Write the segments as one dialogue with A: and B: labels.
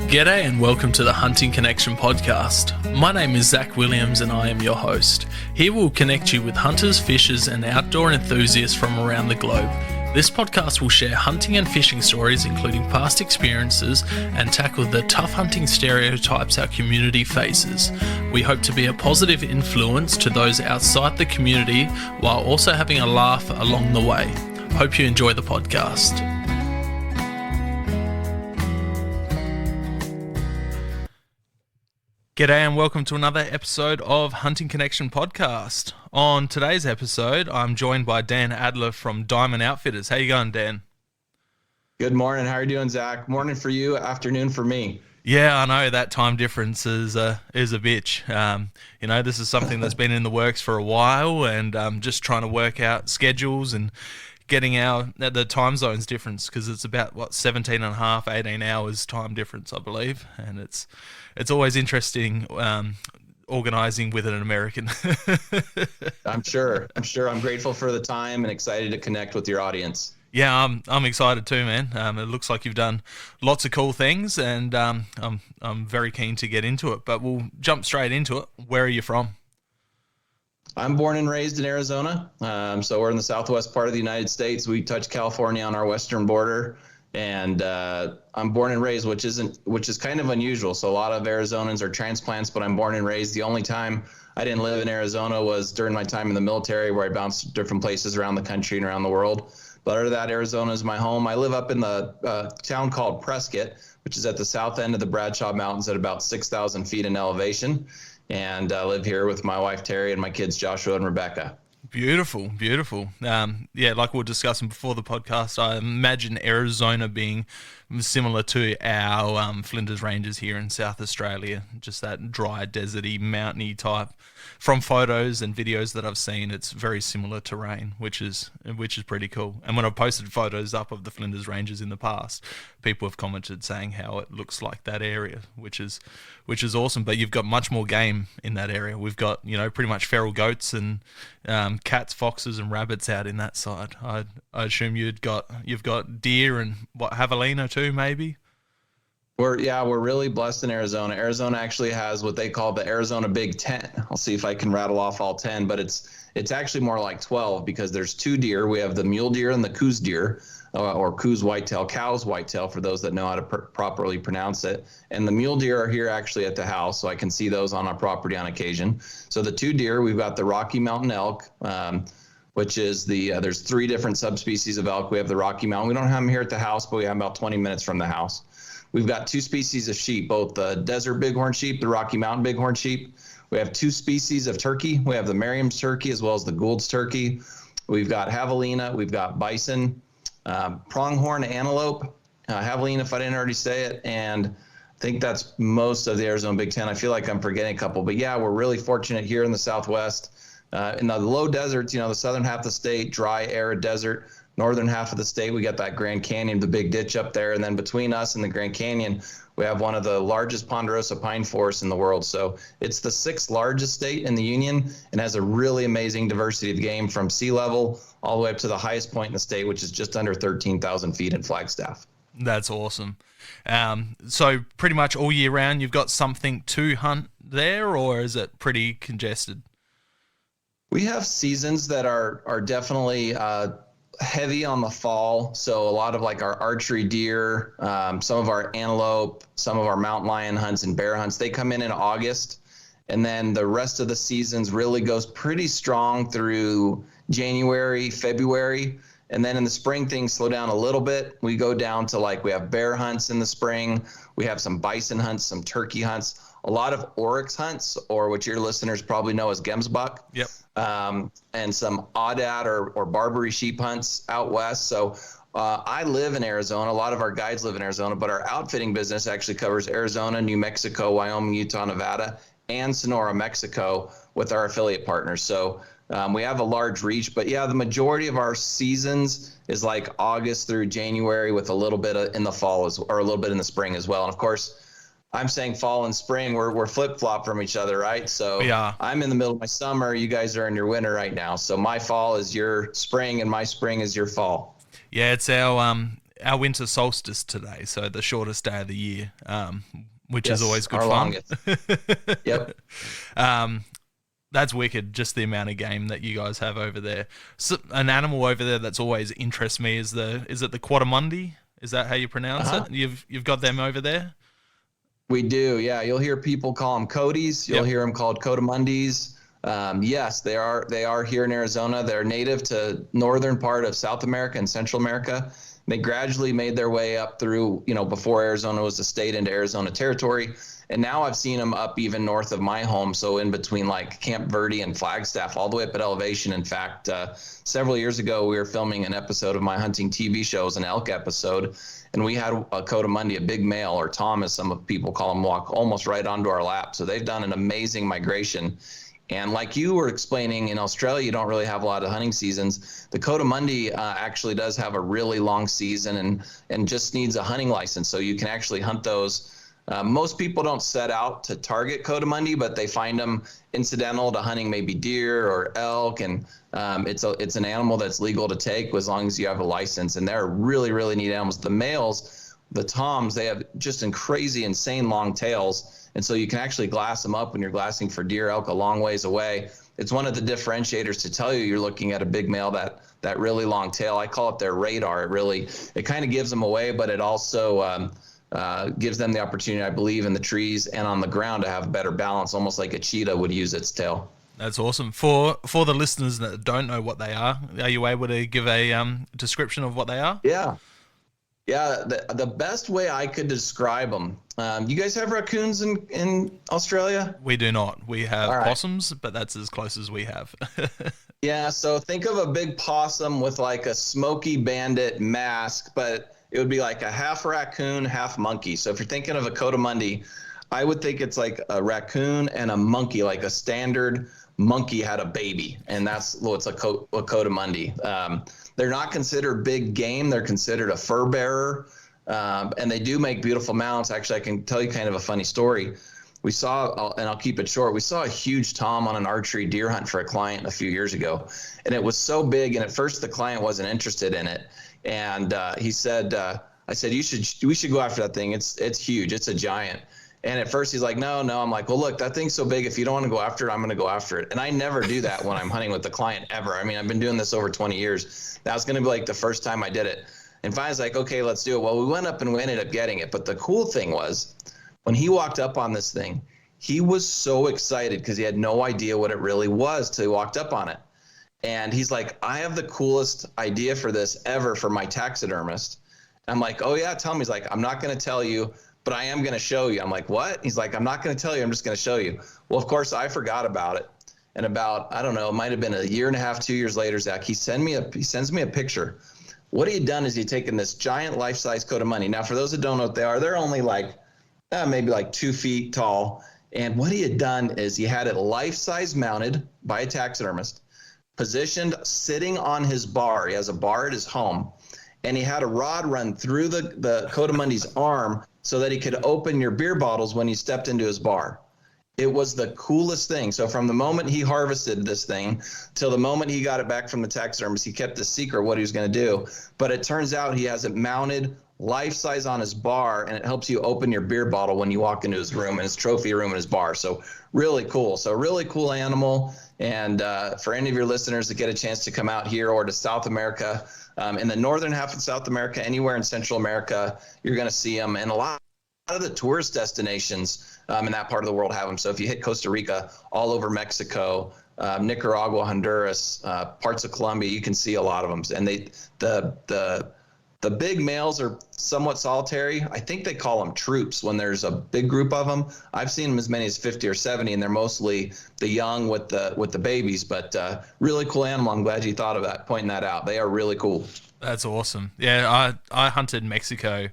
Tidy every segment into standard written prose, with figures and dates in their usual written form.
A: G'day and welcome to the Hunting Connection podcast. My name is Zach Williams and I am your host. Here we'll connect you with hunters, fishers and outdoor enthusiasts from around the globe. This podcast will share hunting and fishing stories, including past experiences, and tackle the tough hunting stereotypes our community faces. We hope to be a positive influence to those outside the community while also having a laugh along the way. Hope you enjoy the podcast. G'day and welcome to another episode of Hunting Connection podcast. On today's episode, I'm joined by Dan Adler from Diamond Outfitters. How you going, Dan?
B: Good morning. How are you doing, Zach? Morning for you, afternoon for me.
A: Yeah, I know that time difference is a bitch. This is something that's been in the works for a while, and just trying to work out schedules and getting the time zones difference, because it's about 17 and a half, 18 hours time difference, I believe, and it's always interesting organizing with an American.
B: I'm sure. I'm grateful for the time and excited to connect with your audience.
A: Yeah, I'm excited too, man. It looks like you've done lots of cool things, and I'm very keen to get into it. But we'll jump straight into it. Where are you from?
B: I'm born and raised in Arizona. So we're in the southwest part of the United States. We touch California on our western border. And I'm born and raised, which is kind of unusual. So a lot of Arizonans are transplants, but I'm born and raised. The only time I didn't live in Arizona was during my time in the military, where I bounced different places around the country and around the world. But other than that, Arizona is my home. I live up in the town called Prescott, which is at the south end of the Bradshaw Mountains at about 6,000 feet in elevation. And I live here with my wife, Terry, and my kids, Joshua and Rebecca.
A: Beautiful. Like we were discussing before the podcast, I imagine Arizona being similar to our Flinders Ranges here in South Australia, just that dry, deserty, mountainy type. From photos and videos that I've seen, it's very similar terrain, which is pretty cool. And when I've posted photos up of the Flinders Ranges in the past, people have commented saying how it looks like that area, which is awesome. But you've got much more game in that area. We've got pretty much feral goats and cats, foxes, and rabbits out in that side. I assume you've got deer and javelina too, maybe.
B: We're really blessed in Arizona. Arizona actually has what they call the Arizona Big 10. I'll see if I can rattle off all 10, but it's actually more like 12, because there's two deer. We have the mule deer and the Coues deer, or Coues whitetail, cow's whitetail for those that know how to properly pronounce it. And the mule deer are here actually at the house, so I can see those on our property on occasion. So the two deer, we've got the Rocky Mountain elk, which is there's three different subspecies of elk. We have the Rocky Mountain. We don't have them here at the house, but we have about 20 minutes from the house. We've got two species of sheep, both the desert bighorn sheep, the Rocky Mountain bighorn sheep. We have two species of turkey. We have the Merriam's turkey as well as the Gould's turkey. We've got javelina. We've got bison, pronghorn antelope, javelina, if I didn't already say it. And I think that's most of the Arizona Big Ten. I feel like I'm forgetting a couple. But, yeah, we're really fortunate here in the Southwest. In the low deserts, the southern half of the state, dry, arid desert. Northern half of the state, we got that Grand Canyon, the big ditch up there. And then between us and the Grand Canyon, we have one of the largest ponderosa pine forests in the world. So it's the sixth largest state in the union and has a really amazing diversity of game, from sea level all the way up to the highest point in the state, which is just under 13,000 feet in Flagstaff.
A: That's awesome. So pretty much all year round, you've got something to hunt there, or is it pretty congested?
B: We have seasons that are definitely heavy on the fall. So a lot of like our archery deer, some of our antelope, some of our mountain lion hunts and bear hunts, they come in August. And then the rest of the seasons really goes pretty strong through January, February. And then in the spring, things slow down a little bit. We go down to we have bear hunts in the spring. We have some bison hunts, some turkey hunts, a lot of oryx hunts, or what your listeners probably know as gemsbuck.
A: Yep.
B: And some aoudad or Barbary sheep hunts out west. So I live in Arizona. A lot of our guides live in Arizona, but our outfitting business actually covers Arizona, New Mexico, Wyoming, Utah, Nevada, and Sonora, Mexico, with our affiliate partners. So we have a large reach, but yeah, the majority of our seasons is like August through January, with a little bit in the fall or a little bit in the spring as well. And of course, I'm saying fall and spring, we're flip-flop from each other, right? So yeah. I'm in the middle of my summer. You guys are in your winter right now. So my fall is your spring and my spring is your fall.
A: Yeah, it's our our winter solstice today, so the shortest day of the year, which is
B: Yes,
A: always good
B: our
A: fun.
B: longest. Yep.
A: That's wicked, just the amount of game that you guys have over there. So, an animal over there that's always interests me is it the Quadrumundi? Is that how you pronounce it? You've got them over there?
B: We do, yeah. You'll hear people call them Cody's. You'll hear them called Cotamundis. Yes, they are. They are here in Arizona. They're native to northern part of South America and Central America. They gradually made their way up through, before Arizona was a state, into Arizona territory. And now I've seen them up even north of my home, so in between like Camp Verde and Flagstaff, all the way up at elevation. In fact, several years ago, we were filming an episode of my hunting TV shows, an elk episode, and we had a Cotamundi, a big male, or Tom as some people call him, walk almost right onto our lap. So they've done an amazing migration. And like you were explaining, in Australia, you don't really have a lot of hunting seasons. The Cotamundi actually does have a really long season and just needs a hunting license. So you can actually hunt those. Most people don't set out to target Cotamundi, but they find them incidental to hunting maybe deer or elk. And it's an animal that's legal to take as long as you have a license. And they're really, really neat animals. The males, the toms, they have just crazy, insane long tails. And so you can actually glass them up when you're glassing for deer, elk a long ways away. It's one of the differentiators to tell you you're looking at a big male, that really long tail. I call it their radar. It kind of gives them away, but it also gives them the opportunity, I believe, in the trees and on the ground to have a better balance, almost like a cheetah would use its tail.
A: That's awesome. For the listeners that don't know what they are you able to give a description of what they are?
B: Yeah. Yeah, the best way I could describe them. You guys have raccoons in Australia?
A: We do not. We have
B: All right.
A: possums, but that's as close as we have.
B: Yeah, so think of a big possum with like a Smokey Bandit mask, but it would be like a half raccoon, half monkey. So if you're thinking of a Cotamundi, I would think it's like a raccoon and a monkey, like a standard monkey had a baby, and that's what's a Cotamundi. They're not considered big game. They're considered a fur bearer, and they do make beautiful mounts. Actually, I can tell you kind of a funny story. We saw, and I'll keep it short, we saw a huge tom on an archery deer hunt for a client a few years ago, and it was so big, and at first the client wasn't interested in it, and he said, I said, we should go after that thing. It's huge. It's a giant. And at first he's like, no. I'm like, well, look, that thing's so big. If you don't want to go after it, I'm going to go after it. And I never do that when I'm hunting with the client ever. I mean, I've been doing this over 20 years. That was going to be like the first time I did it. And finally I was like, okay, let's do it. Well, we went up and we ended up getting it. But the cool thing was when he walked up on this thing, he was so excited because he had no idea what it really was till he walked up on it. And he's like, I have the coolest idea for this ever for my taxidermist. I'm like, oh yeah, tell me. He's like, I'm not going to tell you, but I am going to show you. I'm like, what? He's like, I'm not going to tell you. I'm just going to show you. Well, of course, I forgot about it. And about, I don't know, it might have been a year and a half, 2 years later, Zach, he sends me a picture. What he had done is he'd taken this giant life-size Cotamundi. Now, for those that don't know what they are, they're only like maybe like 2 feet tall. And what he had done is he had it life-size mounted by a taxidermist, positioned sitting on his bar. He has a bar at his home. And he had a rod run through the Cotamundi's arm so that he could open your beer bottles when he stepped into his bar. It was the coolest thing. So from the moment he harvested this thing till the moment he got it back from the taxidermist, he kept the secret what he was going to do. But it turns out he has it mounted life-size on his bar, and it helps you open your beer bottle when you walk into his room, in his trophy room in his bar. So really cool. So really cool animal. And for any of your listeners that get a chance to come out here or to South America, in the northern half of South America, anywhere in Central America, you're going to see them. And a lot of the tourist destinations in that part of the world have them. So if you hit Costa Rica, all over Mexico, Nicaragua, Honduras, parts of Colombia, you can see a lot of them. And the big males are somewhat solitary. I think they call them troops when there's a big group of them. I've seen them as many as 50 or 70, and they're mostly the young with the babies. But really cool animal. I'm glad you thought of that, pointing that out. They are really cool.
A: That's awesome. Yeah, I hunted Mexico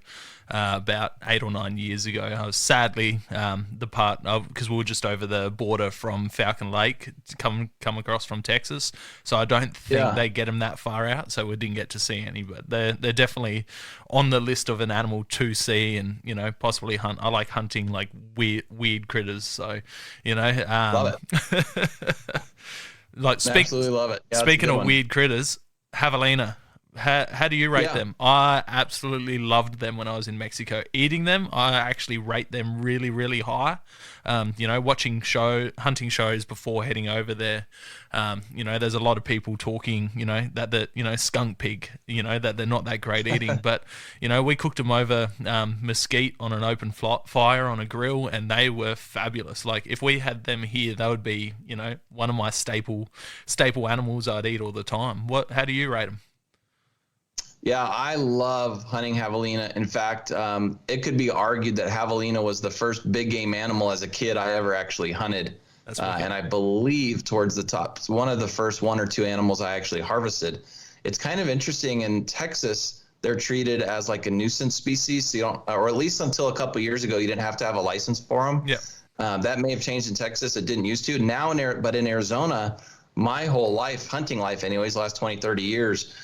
A: about 8 or 9 years ago. I was sadly the part of, because we were just over the border from Falcon Lake, come across from Texas. So I don't think they get them that far out. So we didn't get to see any, but they're definitely on the list of an animal to see and possibly hunt. I like hunting like weird critters. So
B: Love it.
A: like
B: Absolutely love it. Yeah,
A: speaking of weird critters, javelina. How do you rate
B: Yeah.
A: them? I absolutely loved them when I was in Mexico. Eating them, I actually rate them really, really high. Watching hunting shows before heading over there. There's a lot of people talking, that skunk pig, that they're not that great eating. But we cooked them over mesquite on an open fire on a grill, and they were fabulous. Like if we had them here, they would be, one of my staple animals I'd eat all the time. How do you rate them?
B: Yeah, I love hunting javelina. In fact, it could be argued that javelina was the first big game animal as a kid I ever actually hunted.
A: That's wicked.
B: And I believe towards the top, it's one of the first one or two animals I actually harvested. It's kind of interesting in Texas, they're treated as like a nuisance species. So you don't, or at least until a couple of years ago, you didn't have to have a license for them.
A: Yeah.
B: That may have changed in Texas. It didn't used to. Now, but in Arizona, my whole life, hunting life anyways, last 20, 30 years,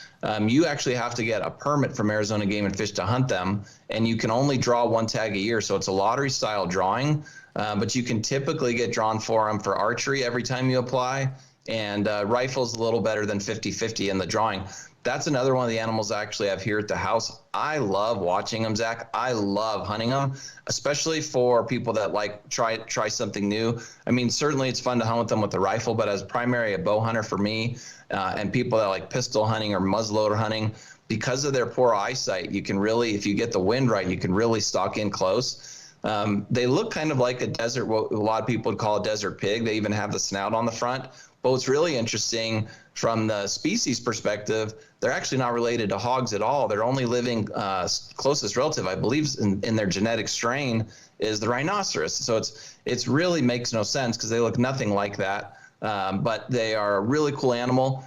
B: you actually have to get a permit from Arizona Game and Fish to hunt them, and you can only draw one tag a year. So it's a lottery style drawing, but you can typically get drawn for them for archery every time you apply, and rifles a little better than 50-50 in the drawing. That's another one of the animals I actually have here at the house. I love watching them, Zach. I love hunting them, especially for people that like try something new. I mean, certainly it's fun to hunt with them with the rifle, but as primary a bow hunter for me, and people that like pistol hunting or muzzleloader hunting, because of their poor eyesight, you can really, if you get the wind right, you can really stalk in close. They look kind of like a desert, what a lot of people would call a desert pig. They even have the snout on the front. But what's really interesting from the species perspective, they're actually not related to hogs at all. Their only living closest relative, I believe, in their genetic strain is the rhinoceros. So it's really makes no sense because they look nothing like that. But they are a really cool animal.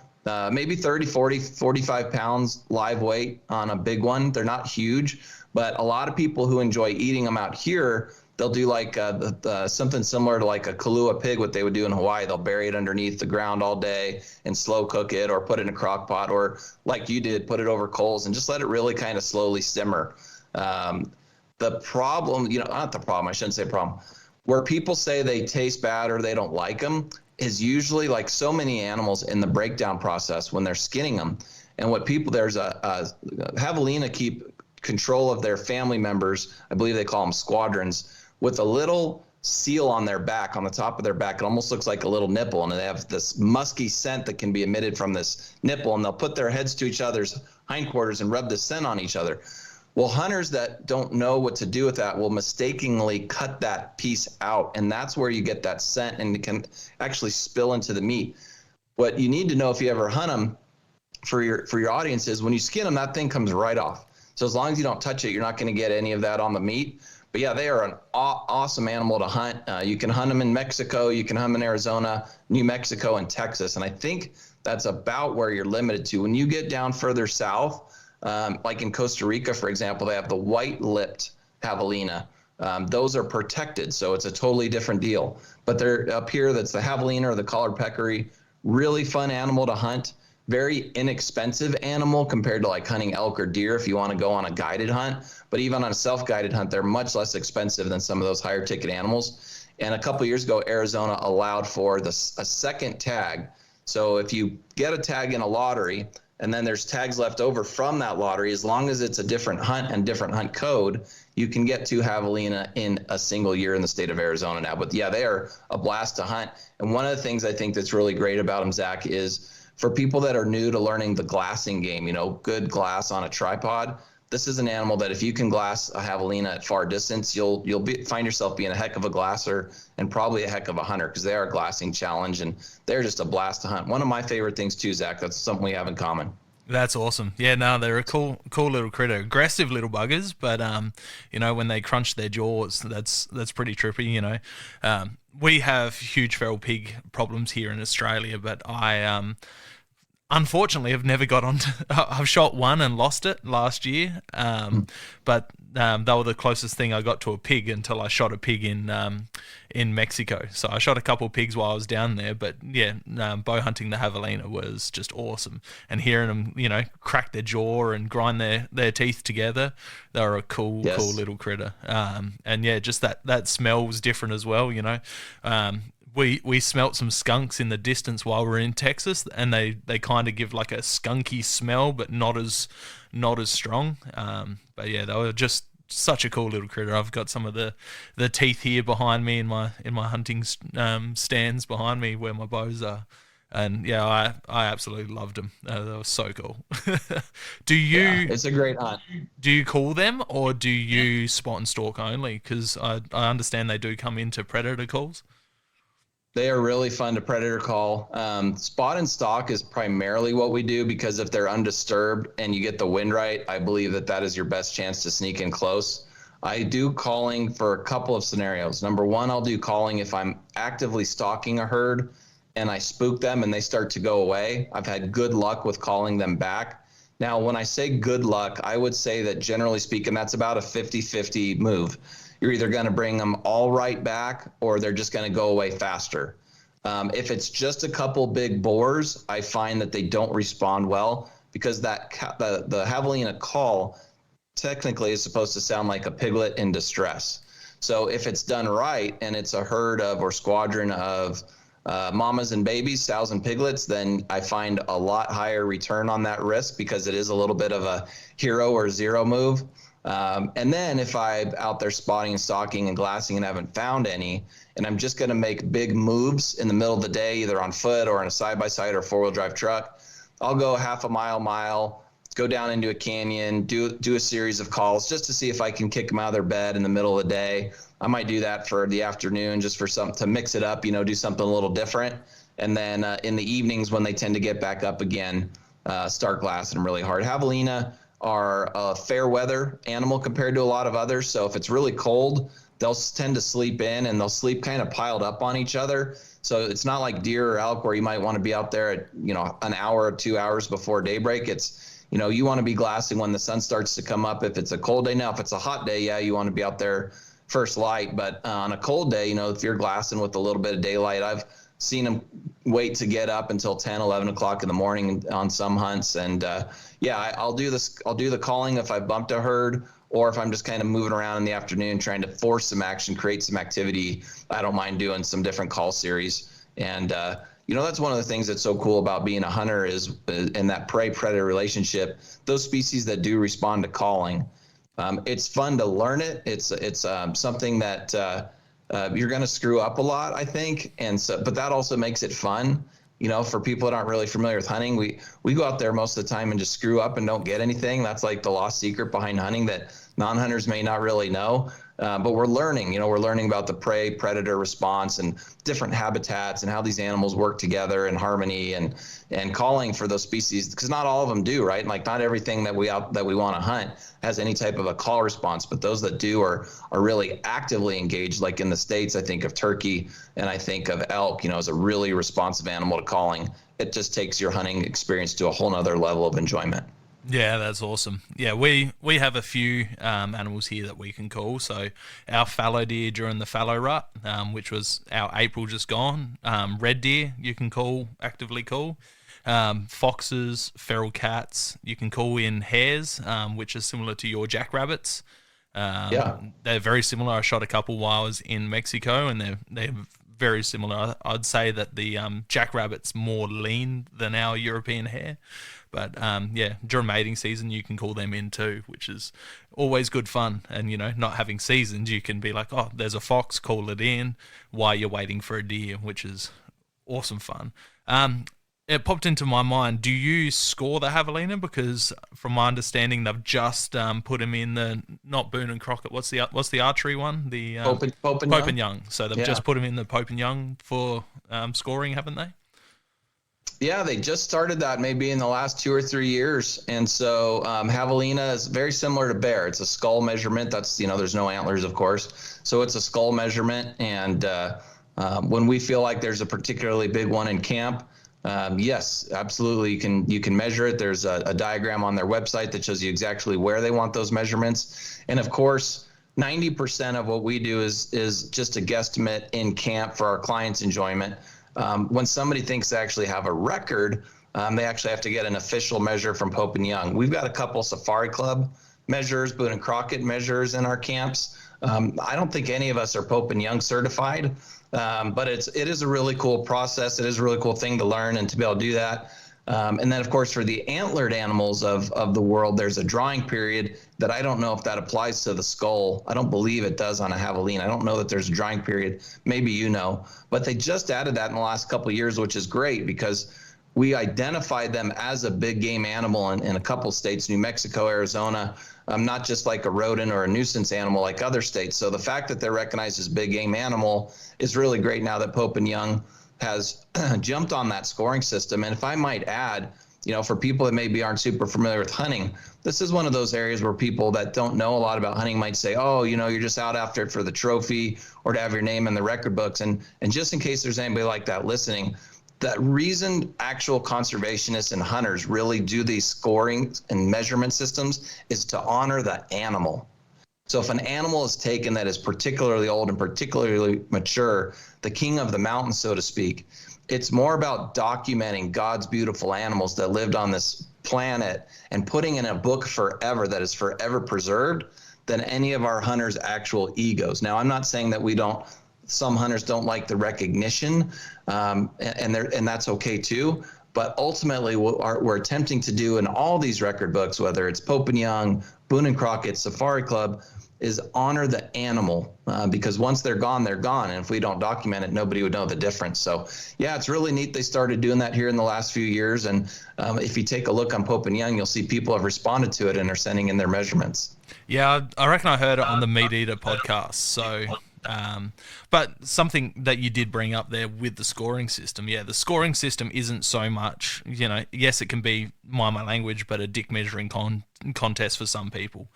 B: Maybe 30, 40, 45 pounds live weight on a big one. They're not huge, but a lot of people who enjoy eating them out here, they'll do like something similar to like a Kahlua pig, what they would do in Hawaii. They'll bury it underneath the ground all day and slow cook it, or put it in a crock pot, or like you did, put it over coals and just let it really kind of slowly simmer. The problem, not the problem, I shouldn't say problem, where people say they taste bad or they don't like them is usually, like so many animals, in the breakdown process when they're skinning them. And what people, there's a javelina keep control of their family members, I believe they call them squadrons, with a little seal on their back, on the top of their back. It almost looks like a little nipple, and they have this musky scent that can be emitted from this nipple, and they'll put their heads to each other's hindquarters and rub the scent on each other. Well, hunters that don't know what to do with that will mistakenly cut that piece out, and that's where you get that scent, and it can actually spill into the meat. What you need to know if you ever hunt them, for your audience, is when you skin them, that thing comes right off. So as long as you don't touch it, you're not going to get any of that on the meat. But yeah, they are an awesome animal to hunt. You can hunt them in Mexico, you can hunt them in Arizona, New Mexico, and Texas. And I think that's about where you're limited to. When you get down further south, like in Costa Rica, for example, they have the white-lipped javelina. Those are protected, so it's a totally different deal. But they're up here, that's the javelina or the collared peccary. Really fun animal to hunt. Very inexpensive animal compared to like hunting elk or deer if you want to go on a guided hunt. But even on a self-guided hunt, they're much less expensive than some of those higher ticket animals. And a couple of years ago, Arizona allowed for a second tag. So if you get a tag in a lottery, and then there's tags left over from that lottery, as long as it's a different hunt and different hunt code, you can get 2 javelina in a single year in the state of Arizona now. But yeah, they are a blast to hunt. And one of the things I think that's really great about them, Zach, is for people that are new to learning the glassing game, good glass on a tripod, this is an animal that if you can glass a javelina at far distance, you'll find yourself being a heck of a glasser and probably a heck of a hunter, because they are a glassing challenge and they're just a blast to hunt. One of my favorite things too, Zach. That's something we have in common.
A: That's awesome. Yeah, no, they're a cool little critter. Aggressive little buggers, but when they crunch their jaws, that's pretty trippy. We have huge feral pig problems here in Australia, but I unfortunately have never got on to. I've shot one and lost it last year, but they were the closest thing I got to a pig until I shot a pig in Mexico. So I shot a couple of pigs while I was down there, but yeah, bow hunting the javelina was just awesome. And hearing them, crack their jaw and grind their teeth together, they were a cool little critter. And yeah, just that smell was different as well. We smelt some skunks in the distance while we were in Texas, and they kind of give like a skunky smell, but not as strong. But yeah, they were just such a cool little critter. I've got some of the teeth here behind me in my hunting stands behind me where my bows are. And yeah, I absolutely loved them. They were so cool. Do
B: Yeah,
A: you
B: it's a great hunt.
A: do you call them or do you spot and stalk only? Because I understand they do come into predator calls.
B: They are really fun to predator call. Spot and stalk is primarily what we do because if they're undisturbed and you get the wind right, I believe that is your best chance to sneak in close. I do calling for a couple of scenarios. Number one, I'll do calling if I'm actively stalking a herd and I spook them and they start to go away. I've had good luck with calling them back. Now, when I say good luck, I would say that generally speaking, that's about a 50-50 move. You're either going to bring them all right back or they're just going to go away faster. If it's just a couple big boars, I find that they don't respond well because the javelina call technically is supposed to sound like a piglet in distress. So if it's done right and it's a herd of or squadron of mamas and babies, sows and piglets, then I find a lot higher return on that risk because it is a little bit of a hero or zero move. And then if I'm out there spotting and stalking and glassing and haven't found any, and I'm just going to make big moves in the middle of the day, either on foot or in a side-by-side or four-wheel drive truck, I'll go half a mile, go down into a canyon, do a series of calls just to see if I can kick them out of their bed in the middle of the day. I might do that for the afternoon just for to mix it up, do something a little different. And then in the evenings when they tend to get back up again, start glassing them really hard. Javelina are a fair weather animal compared to a lot of others. So if it's really cold, they'll tend to sleep in and they'll sleep kind of piled up on each other. So it's not like deer or elk where you might want to be out there at, an hour or 2 hours before daybreak. It's, you want to be glassing when the sun starts to come up. If it's a cold day, now if it's a hot day, yeah, you want to be out there first light. But on a cold day, if you're glassing with a little bit of daylight, I've seen them wait to get up until 10, 11 o'clock in the morning on some hunts. And I'll do this. I'll do the calling if I bumped a herd or if I'm just kind of moving around in the afternoon, trying to force some action, create some activity. I don't mind doing some different call series. And, that's one of the things that's so cool about being a hunter is in that prey-predator relationship, those species that do respond to calling. It's fun to learn it. It's something that you're going to screw up a lot, I think. And so, but that also makes it fun. For people that aren't really familiar with hunting, we go out there most of the time and just screw up and don't get anything. That's like the lost secret behind hunting that non-hunters may not really know. But we're learning, we're learning about the prey predator response and different habitats and how these animals work together in harmony and calling for those species, because not all of them do, right? Like not everything that we want to hunt has any type of a call response, but those that do are really actively engaged. Like in the States, I think of turkey and I think of elk, as a really responsive animal to calling. It just takes your hunting experience to a whole nother level of enjoyment.
A: Yeah, that's awesome. Yeah, we have a few animals here that we can call. So our fallow deer during the fallow rut, which was our April just gone. Red deer you can actively call. Foxes, feral cats you can call in hares, which is similar to your jackrabbits. They're very similar. I shot a couple while I was in Mexico, and they're very similar. I'd say that the jackrabbit's more lean than our European hare. But during mating season, you can call them in too, which is always good fun. And, not having seasons, you can be like, oh, there's a fox, call it in while you're waiting for a deer, which is awesome fun. It popped into my mind, do you score the javelina? Because from my understanding, they've just put him in the, not Boone and Crockett, what's the archery one? The
B: Pope
A: and Young. So they've just put him in the Pope and Young for scoring, haven't they?
B: Yeah, they just started that maybe in the last 2 or 3 years. And so javelina is very similar to bear. It's a skull measurement. That's, there's no antlers, of course. So it's a skull measurement. And when we feel like there's a particularly big one in camp, yes, absolutely. You can measure it. There's a diagram on their website that shows you exactly where they want those measurements. And of course, 90% of what we do is just a guesstimate in camp for our clients' enjoyment. When somebody thinks they actually have a record, they actually have to get an official measure from Pope and Young. We've got a couple Safari Club measures, Boone and Crockett measures in our camps. I don't think any of us are Pope and Young certified, but it is a really cool process. It is a really cool thing to learn and to be able to do that. And then, of course, for the antlered animals of the world, there's a drawing period that I don't know if that applies to the skull. I don't believe it does on a javelina. I don't know that there's a drawing period. Maybe you know. But they just added that in the last couple of years, which is great because we identified them as a big game animal in a couple states, New Mexico, Arizona, not just like a rodent or a nuisance animal like other states. So the fact that they're recognized as big game animal is really great now that Pope and Young has jumped on that scoring system. And if I might add, for people that maybe aren't super familiar with hunting, this is one of those areas where people that don't know a lot about hunting might say, oh, you're just out after it for the trophy or to have your name in the record books. And just in case there's anybody like that listening, the reason actual conservationists and hunters really do these scoring and measurement systems is to honor the animal. So if an animal is taken that is particularly old and particularly mature, the king of the mountain, so to speak, it's more about documenting God's beautiful animals that lived on this planet and putting in a book forever that is forever preserved than any of our hunters' actual egos. Now, I'm not saying that some hunters don't like the recognition, and that's okay too. But ultimately, what we're attempting to do in all these record books, whether it's Pope and Young, Boone and Crockett, Safari Club, is honor the animal, because once they're gone, they're gone. And if we don't document it, nobody would know the difference. So, yeah, it's really neat. They started doing that here in the last few years. And if you take a look on Pope and Young, you'll see people have responded to it and are sending in their measurements.
A: Yeah, I reckon I heard it on the Meat Eater podcast. So, but something that you did bring up there with the scoring system. Yeah, the scoring system isn't so much, yes, it can be, mind my language, but a dick measuring contest for some people.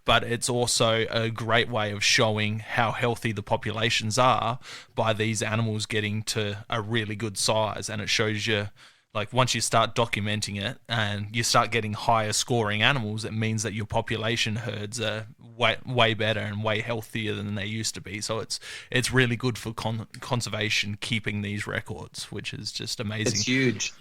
A: But it's also a great way of showing how healthy the populations are by these animals getting to a really good size. And it shows you, like, once you start documenting it and you start getting higher scoring animals, it means that your population herds are way better and way healthier than they used to be. So it's really good for conservation, keeping these records, which is just amazing.
B: It's huge.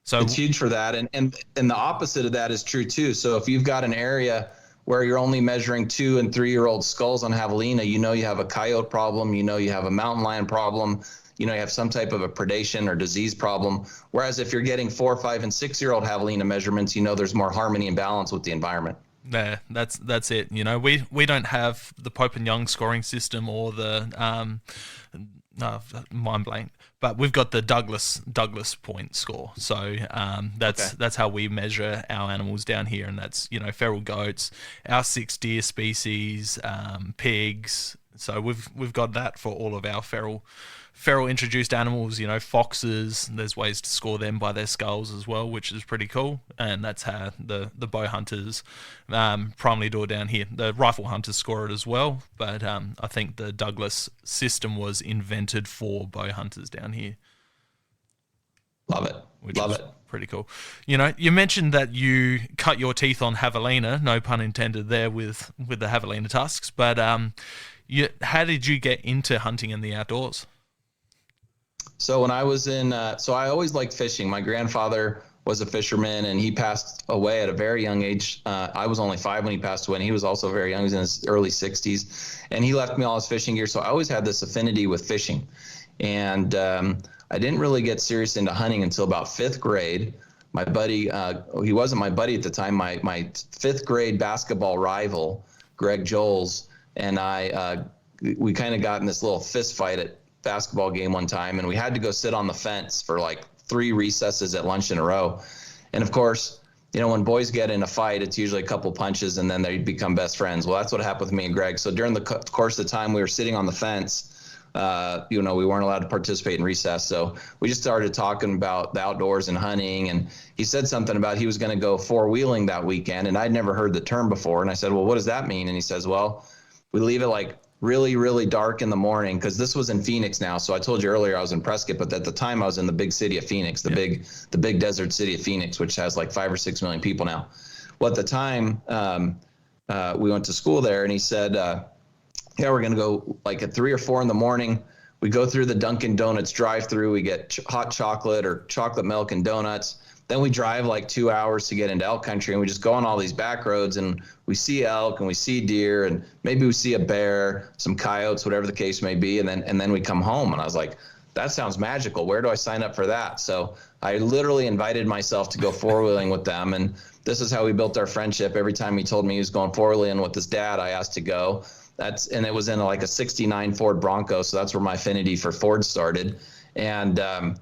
B: So it's huge for that. And the opposite of that is true too. So if you've got an area where you're only measuring 2 and 3 year old skulls on javelina, you have a coyote problem, you have a mountain lion problem, you have some type of a predation or disease problem. Whereas if you're getting 4, 5, and 6 year old javelina measurements, there's more harmony and balance with the environment.
A: Yeah, that's it. We don't have the Pope and Young scoring system or the mind blank, but we've got the Douglas point score. So that's how we measure our animals down here, and that's feral goats, our 6 deer species, pigs. So we've got that for all of our feral introduced animals, foxes. There's ways to score them by their skulls as well, which is pretty cool. And that's how the bow hunters primarily do it down here. The rifle hunters score it as well, but I think the Douglas system was invented for bow hunters down here.
B: Love it. Love it.
A: Pretty cool. You mentioned that you cut your teeth on javelina, no pun intended there with the javelina tusks, but how did you get into hunting in the outdoors?
B: So when I was I always liked fishing. My grandfather was a fisherman, and he passed away at a very young age. I was only 5 when he passed away, and he was also very young. He was in his early 60s, and he left me all his fishing gear. So I always had this affinity with fishing, and I didn't really get serious into hunting until about 5th grade. My buddy, he wasn't my buddy at the time, my 5th grade basketball rival, Greg Joels, and we kind of got in this little fist fight at basketball game one time, and we had to go sit on the fence for like 3 recesses at lunch in a row. And of course, when boys get in a fight, it's usually a couple punches and then they become best friends. Well, that's what happened with me and Greg. So during the course of the time we were sitting on the fence, we weren't allowed to participate in recess. So we just started talking about the outdoors and hunting. And he said something about he was going to go 4-wheeling that weekend. And I'd never heard the term before. And I said, well, what does that mean? And he says, well, we leave it like really, really dark in the morning, because this was in Phoenix now. So I told you earlier I was in Prescott, but at the time I was in the big city of Phoenix, the big desert city of Phoenix, which has like 5 or 6 million people now. Well, at the time we went to school there, and he said, we're going to go like at 3 or 4 in the morning. We go through the Dunkin' Donuts drive-through. We get hot chocolate or chocolate milk and donuts. then we drive like 2 hours to get into elk country, and we just go on all these back roads, and we see elk and we see deer, and maybe we see a bear, some coyotes, whatever the case may be. And then we come home, and I was like, that sounds magical. Where do I sign up for that? So I literally invited myself to go four-wheeling with them. And this is how we built our friendship. Every time he told me he was going four-wheeling with his dad, I asked to go. And it was in like a 69 Ford Bronco. So that's where my affinity for Ford started. And then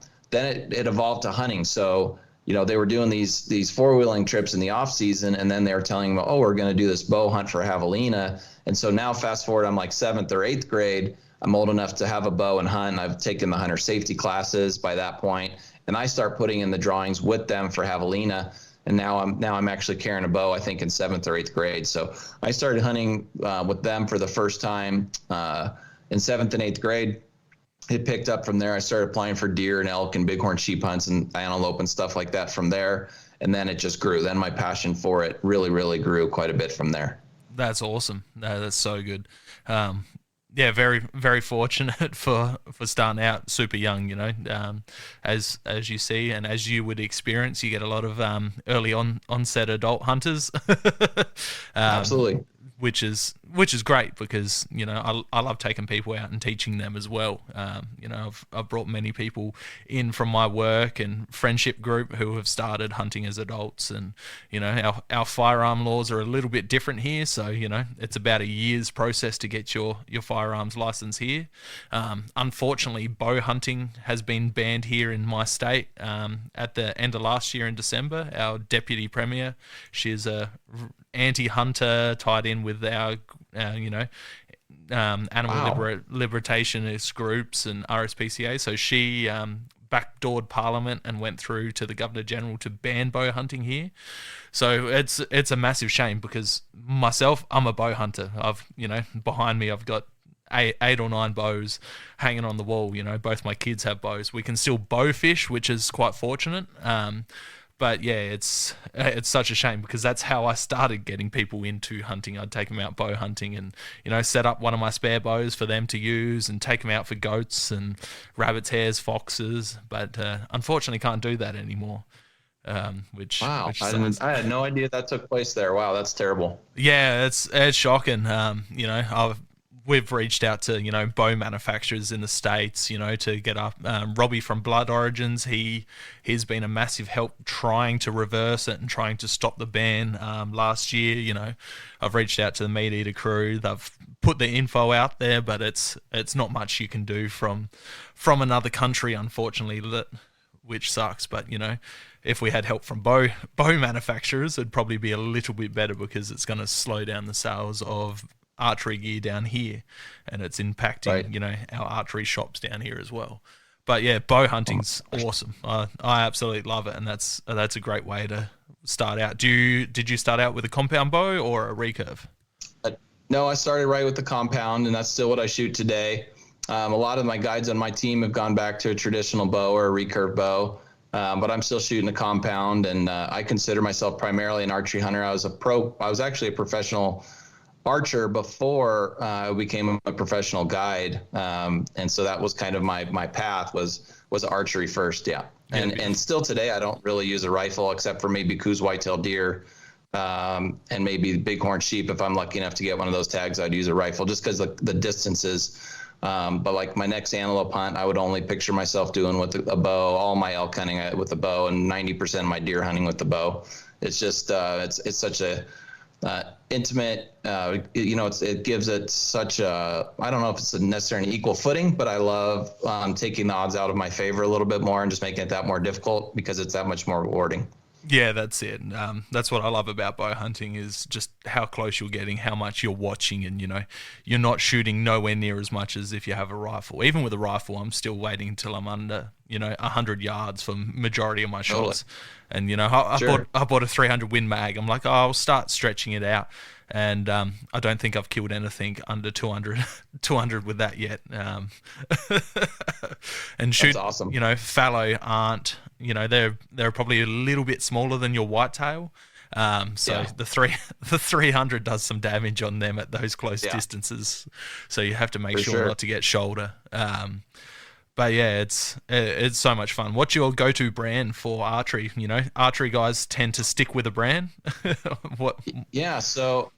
B: it evolved to hunting. So, they were doing these four-wheeling trips in the off season. And then they were telling me, oh, we're going to do this bow hunt for javelina. And so now fast forward, I'm like 7th or 8th grade. I'm old enough to have a bow and hunt. I've taken the hunter safety classes by that point, and I start putting in the drawings with them for javelina. And now I'm actually carrying a bow, I think in 7th or 8th grade. So I started hunting with them for the first time in 7th and 8th grade. It picked up from there. I started applying for deer and elk and bighorn sheep hunts and antelope and stuff like that from there. And then it just grew. Then my passion for it really, really grew quite a bit from there.
A: That's awesome. That's so good. Yeah, very, very fortunate for starting out super young, as you see and as you would experience, you get a lot of early onset adult hunters.
B: Absolutely.
A: Which is great because I love taking people out and teaching them as well. I've brought many people in from my work and friendship group who have started hunting as adults, and our firearm laws are a little bit different here, so it's about a year's process to get your firearms license here. Unfortunately, bow hunting has been banned here in my state. At the end of last year in December, our deputy premier, she's a anti-hunter tied in with our animal liberationist groups and RSPCA. So she backdoored Parliament and went through to the Governor General to ban bow hunting here. So it's a massive shame because myself, I'm a bow hunter. I've behind me I've got eight or nine bows hanging on the wall. Both my kids have bows. We can still bow fish, which is quite fortunate. But yeah, it's such a shame because that's how I started getting people into hunting. I'd take them out bow hunting and set up one of my spare bows for them to use and take them out for goats and rabbits, hares, foxes. But unfortunately, can't do that anymore. Which
B: I had no idea that took place there. Wow, that's terrible.
A: Yeah, it's shocking. We've reached out to bow manufacturers in the States to get up. Robbie from Blood Origins, he's been a massive help trying to reverse it and trying to stop the ban. Last year, I've reached out to the Meat Eater crew. They've put the info out there, but it's not much you can do from another country, unfortunately, which sucks. But if we had help from bow manufacturers, it'd probably be a little bit better because it's going to slow down the sales of archery gear down here, and it's impacting our archery shops down here as well. But yeah, bow hunting's awesome. I absolutely love it, and that's a great way to start out. Did you start out with a compound bow or a recurve?
B: No, I started right with the compound, and that's still what I shoot today. A lot of my guides on my team have gone back to a traditional bow or a recurve bow, but I'm still shooting a compound, and I consider myself primarily an archery hunter. I was actually a professional archer before I became a professional guide, and so that was kind of my path was archery first. And still today I don't really use a rifle except for maybe Coues whitetail deer and maybe bighorn sheep. If I'm lucky enough to get one of those tags, I'd use a rifle just because the distances. But like my next antelope hunt, I would only picture myself doing with a bow. All my elk hunting with a bow, and 90% of my deer hunting with the bow. It's just it's such a intimate, it gives it such a, I don't know if it's necessarily an equal footing, but I love taking the odds out of my favor a little bit more and just making it that more difficult because it's that much more rewarding.
A: Yeah, that's it. That's what I love about bow hunting is just how close you're getting, how much you're watching, and you're not shooting nowhere near as much as if you have a rifle. Even with a rifle, I'm still waiting until I'm under 100 yards for majority of my shots. Totally. And I bought a 300 Win Mag. I'm like, I'll start stretching it out, and I don't think I've killed anything under 200 with that yet. And shoot,
B: that's awesome.
A: fallow aren't. They're probably a little bit smaller than your whitetail. The 300 does some damage on them at those close distances. So you have to make sure not to get shoulder. But yeah, it's so much fun. What's your go-to brand for archery? You know, archery guys tend to stick with a brand. What?
B: Yeah, so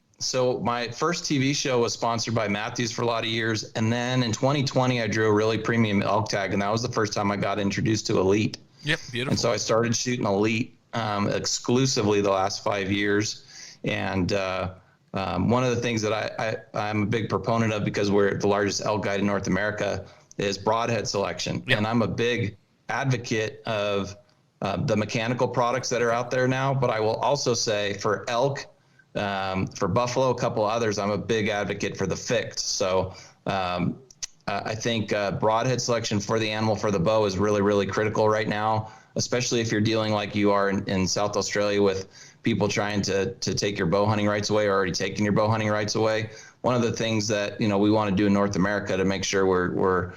B: my first TV show was sponsored by Matthews for a lot of years, and then in 2020 I drew a really premium elk tag, and that was the first time I got introduced to Elite.
A: Yep, beautiful.
B: And so I started shooting Elite exclusively the last 5 years, and one of the things that I'm a big proponent of, because we're the largest elk guide in North America, is broadhead selection.
A: Yep.
B: And I'm a big advocate of the mechanical products that are out there now. But I will also say for elk, for buffalo, a couple others, I'm a big advocate for the fixed. So I think broadhead selection for the animal, for the bow, is really, really critical right now, especially if you're dealing like you are in South Australia with people trying to take your bow hunting rights away, or already taking your bow hunting rights away. One of the things that, you know, we want to do in North America to make sure we're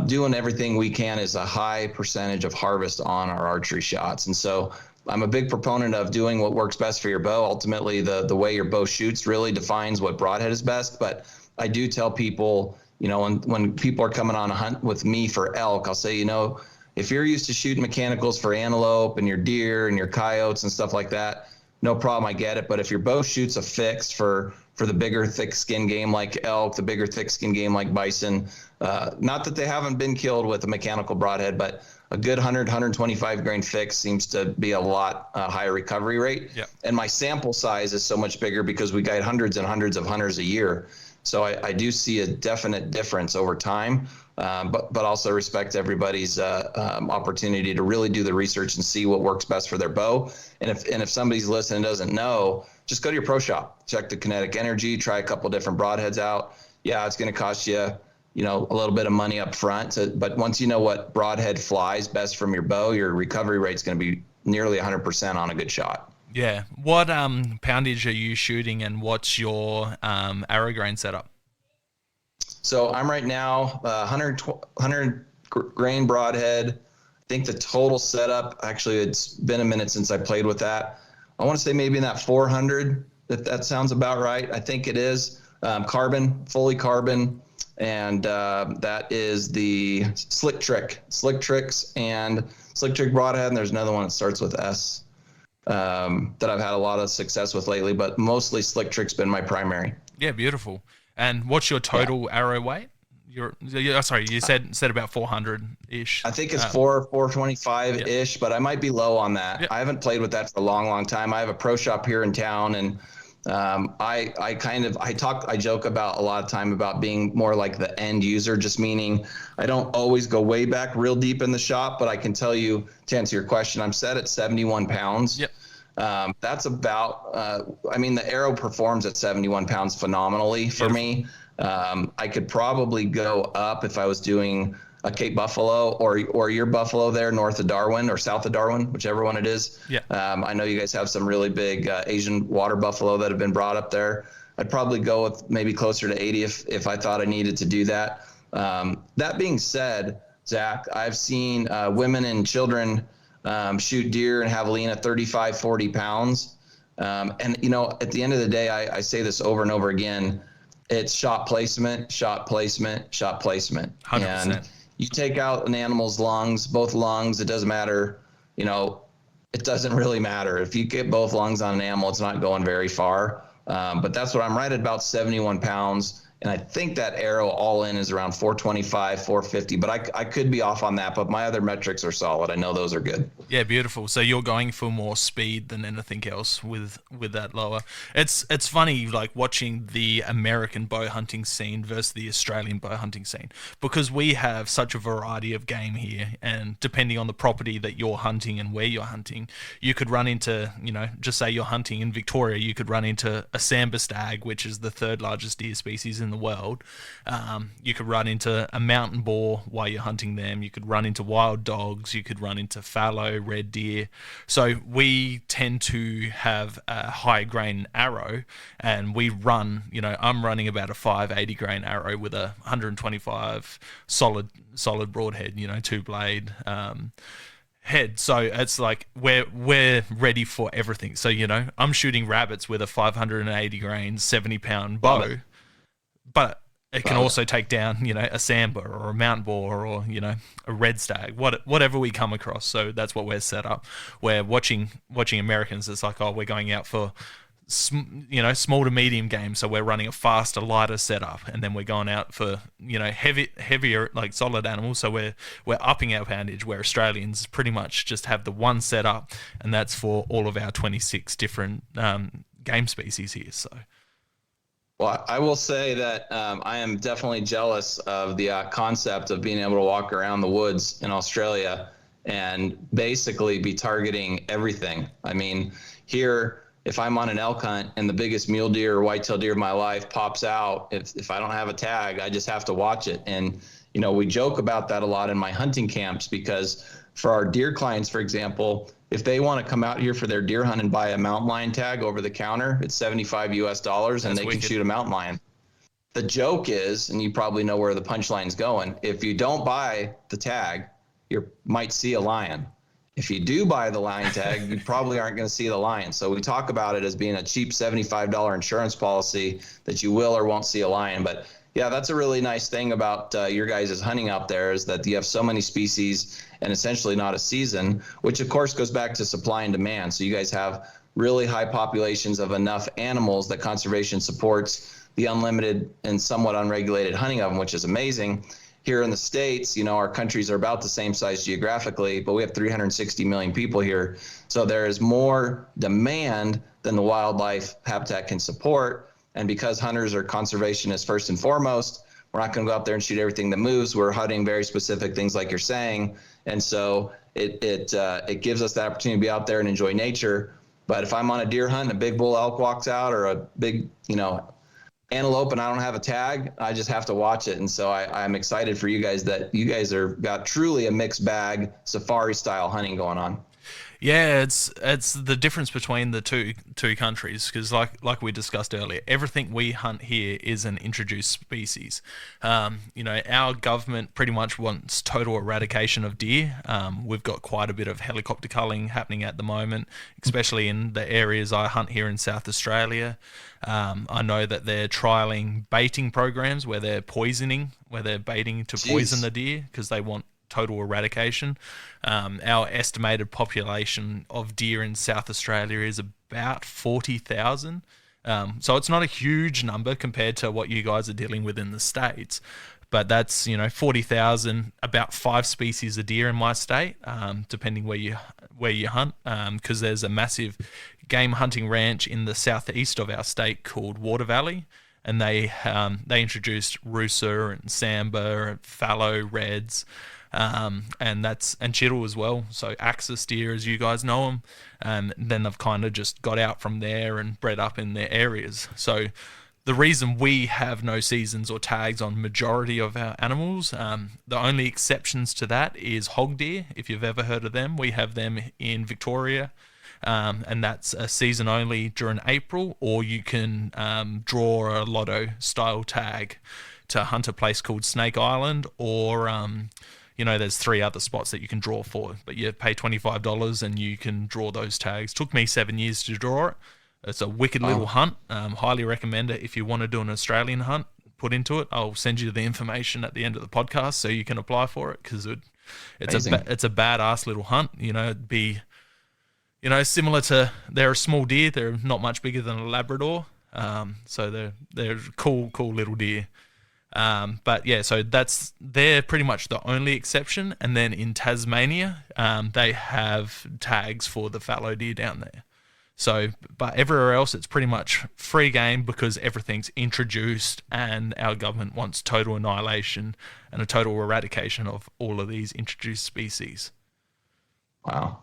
B: doing everything we can is a high percentage of harvest on our archery shots. And so I'm a big proponent of doing what works best for your bow. Ultimately, the way your bow shoots really defines what broadhead is best. But I do tell people, you know, when people are coming on a hunt with me for elk, I'll say, you know, if you're used to shooting mechanicals for antelope and your deer and your coyotes and stuff like that, no problem, I get it. But if your bow shoots a fixed for the bigger thick skin game like elk, the bigger thick skin game like bison, not that they haven't been killed with a mechanical broadhead, but a good 125 grain fix seems to be a lot higher recovery rate.
A: Yep.
B: And my sample size is so much bigger because we guide hundreds and hundreds of hunters a year. So I do see a definite difference over time, but also respect everybody's opportunity to really do the research and see what works best for their bow. And if somebody's listening and doesn't know, just go to your pro shop, check the kinetic energy, try a couple different broadheads out. Yeah, it's going to cost you, you know, a little bit of money up front, but once you know what broadhead flies best from your bow, your recovery rate's going to be nearly 100% on a good shot.
A: Yeah. What poundage are you shooting, and what's your arrow grain setup?
B: So I'm right now 100 grain broadhead. I think the total setup, actually, it's been a minute since I played with that. I want to say maybe in that 400. That sounds about right. I think it is carbon, fully carbon, and that is the Slick Tricks and Slick Trick broadhead. And there's another one that starts with S that I've had a lot of success with lately, but mostly Slick Trick's been my primary.
A: Yeah, beautiful. And what's your total arrow weight? Sorry, you said about 400-ish.
B: I think it's 425-ish, but I might be low on that.
A: Yep.
B: I haven't played with that for a long, long time. I have a pro shop here in town, and I joke about a lot of time about being more like the end user, just meaning I don't always go way back real deep in the shop, but I can tell you, to answer your question, I'm set at 71 pounds.
A: Yep.
B: That's about, I mean, the arrow performs at 71 pounds phenomenally for me. I could probably go up if I was doing a Cape Buffalo or your Buffalo there north of Darwin or south of Darwin, whichever one it is.
A: Yeah.
B: I know you guys have some really big Asian water buffalo that have been brought up there. I'd probably go with maybe closer to 80 if I thought I needed to do that. That being said, Zach, I've seen women and children shoot deer and javelina 35, 40 pounds. And, you know, at the end of the day, I say this over and over again, it's shot placement, shot placement, shot placement.
A: 100%.
B: And you take out an animal's lungs, both lungs, it doesn't matter, you know, it doesn't really matter. If you get both lungs on an animal, it's not going very far. But that's what I'm right at, about 71 pounds. And I think that arrow all in is around 425, 450, but I could be off on that, but my other metrics are solid. I know those are good.
A: Yeah, beautiful. So you're going for more speed than anything else with that lower. It's funny, like watching the American bow hunting scene versus the Australian bow hunting scene, because we have such a variety of game here, and depending on the property that you're hunting and where you're hunting, you could run into, you know, just say you're hunting in Victoria, you could run into a sambar stag, which is the third largest deer species in the world. You could run into a mountain boar while you're hunting them. You could run into wild dogs. You could run into fallow, red deer. So we tend to have a high grain arrow, and we run, you know, I'm running about a 580 grain arrow with a 125 solid broadhead, you know, two blade head. So it's like we're ready for everything. So, you know, I'm shooting rabbits with a 580 grain 70 pound bow. But it can also take down, a samba or a mountain boar or, a red stag, whatever we come across. So that's what we're set up. We're watching Americans. It's like, oh, we're going out for, small to medium games. So we're running a faster, lighter setup, and then we're going out for, heavier, like solid animals. So we're upping our poundage. Where Australians pretty much just have the one setup, and that's for all of our 26 different game species here. So.
B: Well, I will say that I am definitely jealous of the concept of being able to walk around the woods in Australia and basically be targeting everything. I mean, here, if I'm on an elk hunt and the biggest mule deer or whitetail deer of my life pops out, if I don't have a tag, I just have to watch it. And, we joke about that a lot in my hunting camps, because for our deer clients, for example, if they want to come out here for their deer hunt and buy a mountain lion tag over the counter, it's $75 and they can shoot a mountain lion. The joke is, and you probably know where the punchline's going, if you don't buy the tag, you might see a lion. If you do buy the lion tag, you probably aren't going to see the lion. So we talk about it as being a cheap $75 insurance policy that you will or won't see a lion. But yeah, that's a really nice thing about your guys' hunting out there, is that you have so many species and essentially not a season, which of course goes back to supply and demand. So you guys have really high populations of enough animals that conservation supports the unlimited and somewhat unregulated hunting of them, which is amazing. Here in the States, our countries are about the same size geographically, but we have 360 million people here. So there is more demand than the wildlife habitat can support. And because hunters are conservationists first and foremost, we're not going to go out there and shoot everything that moves. We're hunting very specific things, like you're saying. And so it gives us the opportunity to be out there and enjoy nature. But if I'm on a deer hunt and a big bull elk walks out, or a big, antelope, and I don't have a tag, I just have to watch it. And so I'm excited for you guys that you guys are got truly a mixed bag safari style hunting going on.
A: Yeah, it's the difference between the two countries, because like we discussed earlier, everything we hunt here is an introduced species. Our government pretty much wants total eradication of deer. We've got quite a bit of helicopter culling happening at the moment, especially in the areas I hunt here in South Australia. I know that they're trialing baiting programs where they're baiting to poison the deer because they want total eradication. Our estimated population of deer in South Australia is about 40,000. So it's not a huge number compared to what you guys are dealing with in the States. But that's, 40,000, about 5 species of deer in my state, depending where you hunt, because there's a massive game hunting ranch in the southeast of our state called Water Valley. And they introduced rusa and samba, fallow, reds, and chital as well. So axis deer, as you guys know them, and then they've kind of just got out from there and bred up in their areas. So the reason we have no seasons or tags on majority of our animals, the only exceptions to that is hog deer. If you've ever heard of them, we have them in Victoria. And that's a season only during April, or you can draw a lotto style tag to hunt a place called Snake Island, or there's 3 other spots that you can draw for, but you pay $25 and you can draw those tags. Took me 7 years to draw it. It's a wicked little hunt. Highly recommend it if you want to do an Australian hunt. Put into it. I'll send you the information at the end of the podcast so you can apply for it, because it's a badass little hunt. It'd be similar to, they're a small deer. They're not much bigger than a Labrador. So they're cool little deer. But yeah, so they're pretty much the only exception. And then in Tasmania, they have tags for the fallow deer down there. So, but everywhere else, it's pretty much free game, because everything's introduced, and our government wants total annihilation and a total eradication of all of these introduced species.
B: Wow.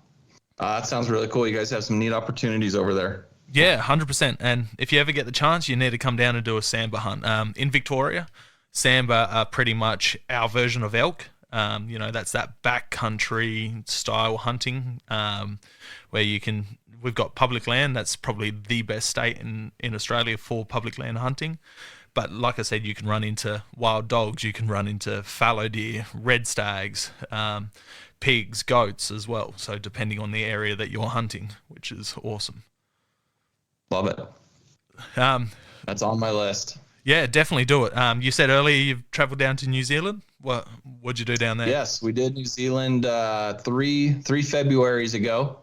B: That sounds really cool. You guys have some neat opportunities over there.
A: Yeah, 100%. And if you ever get the chance, you need to come down and do a samba hunt. In Victoria, samba are pretty much our version of elk. That's that backcountry style hunting, where we've got public land. That's probably the best state in Australia for public land hunting. But like I said, you can run into wild dogs, you can run into fallow deer, red stags, pigs, goats as well. So depending on the area that you're hunting, which is awesome.
B: Love it. That's on my list.
A: Yeah, definitely do it. You said earlier you've traveled down to New Zealand. What'd you do down there?
B: Yes, we did New Zealand three Februarys ago,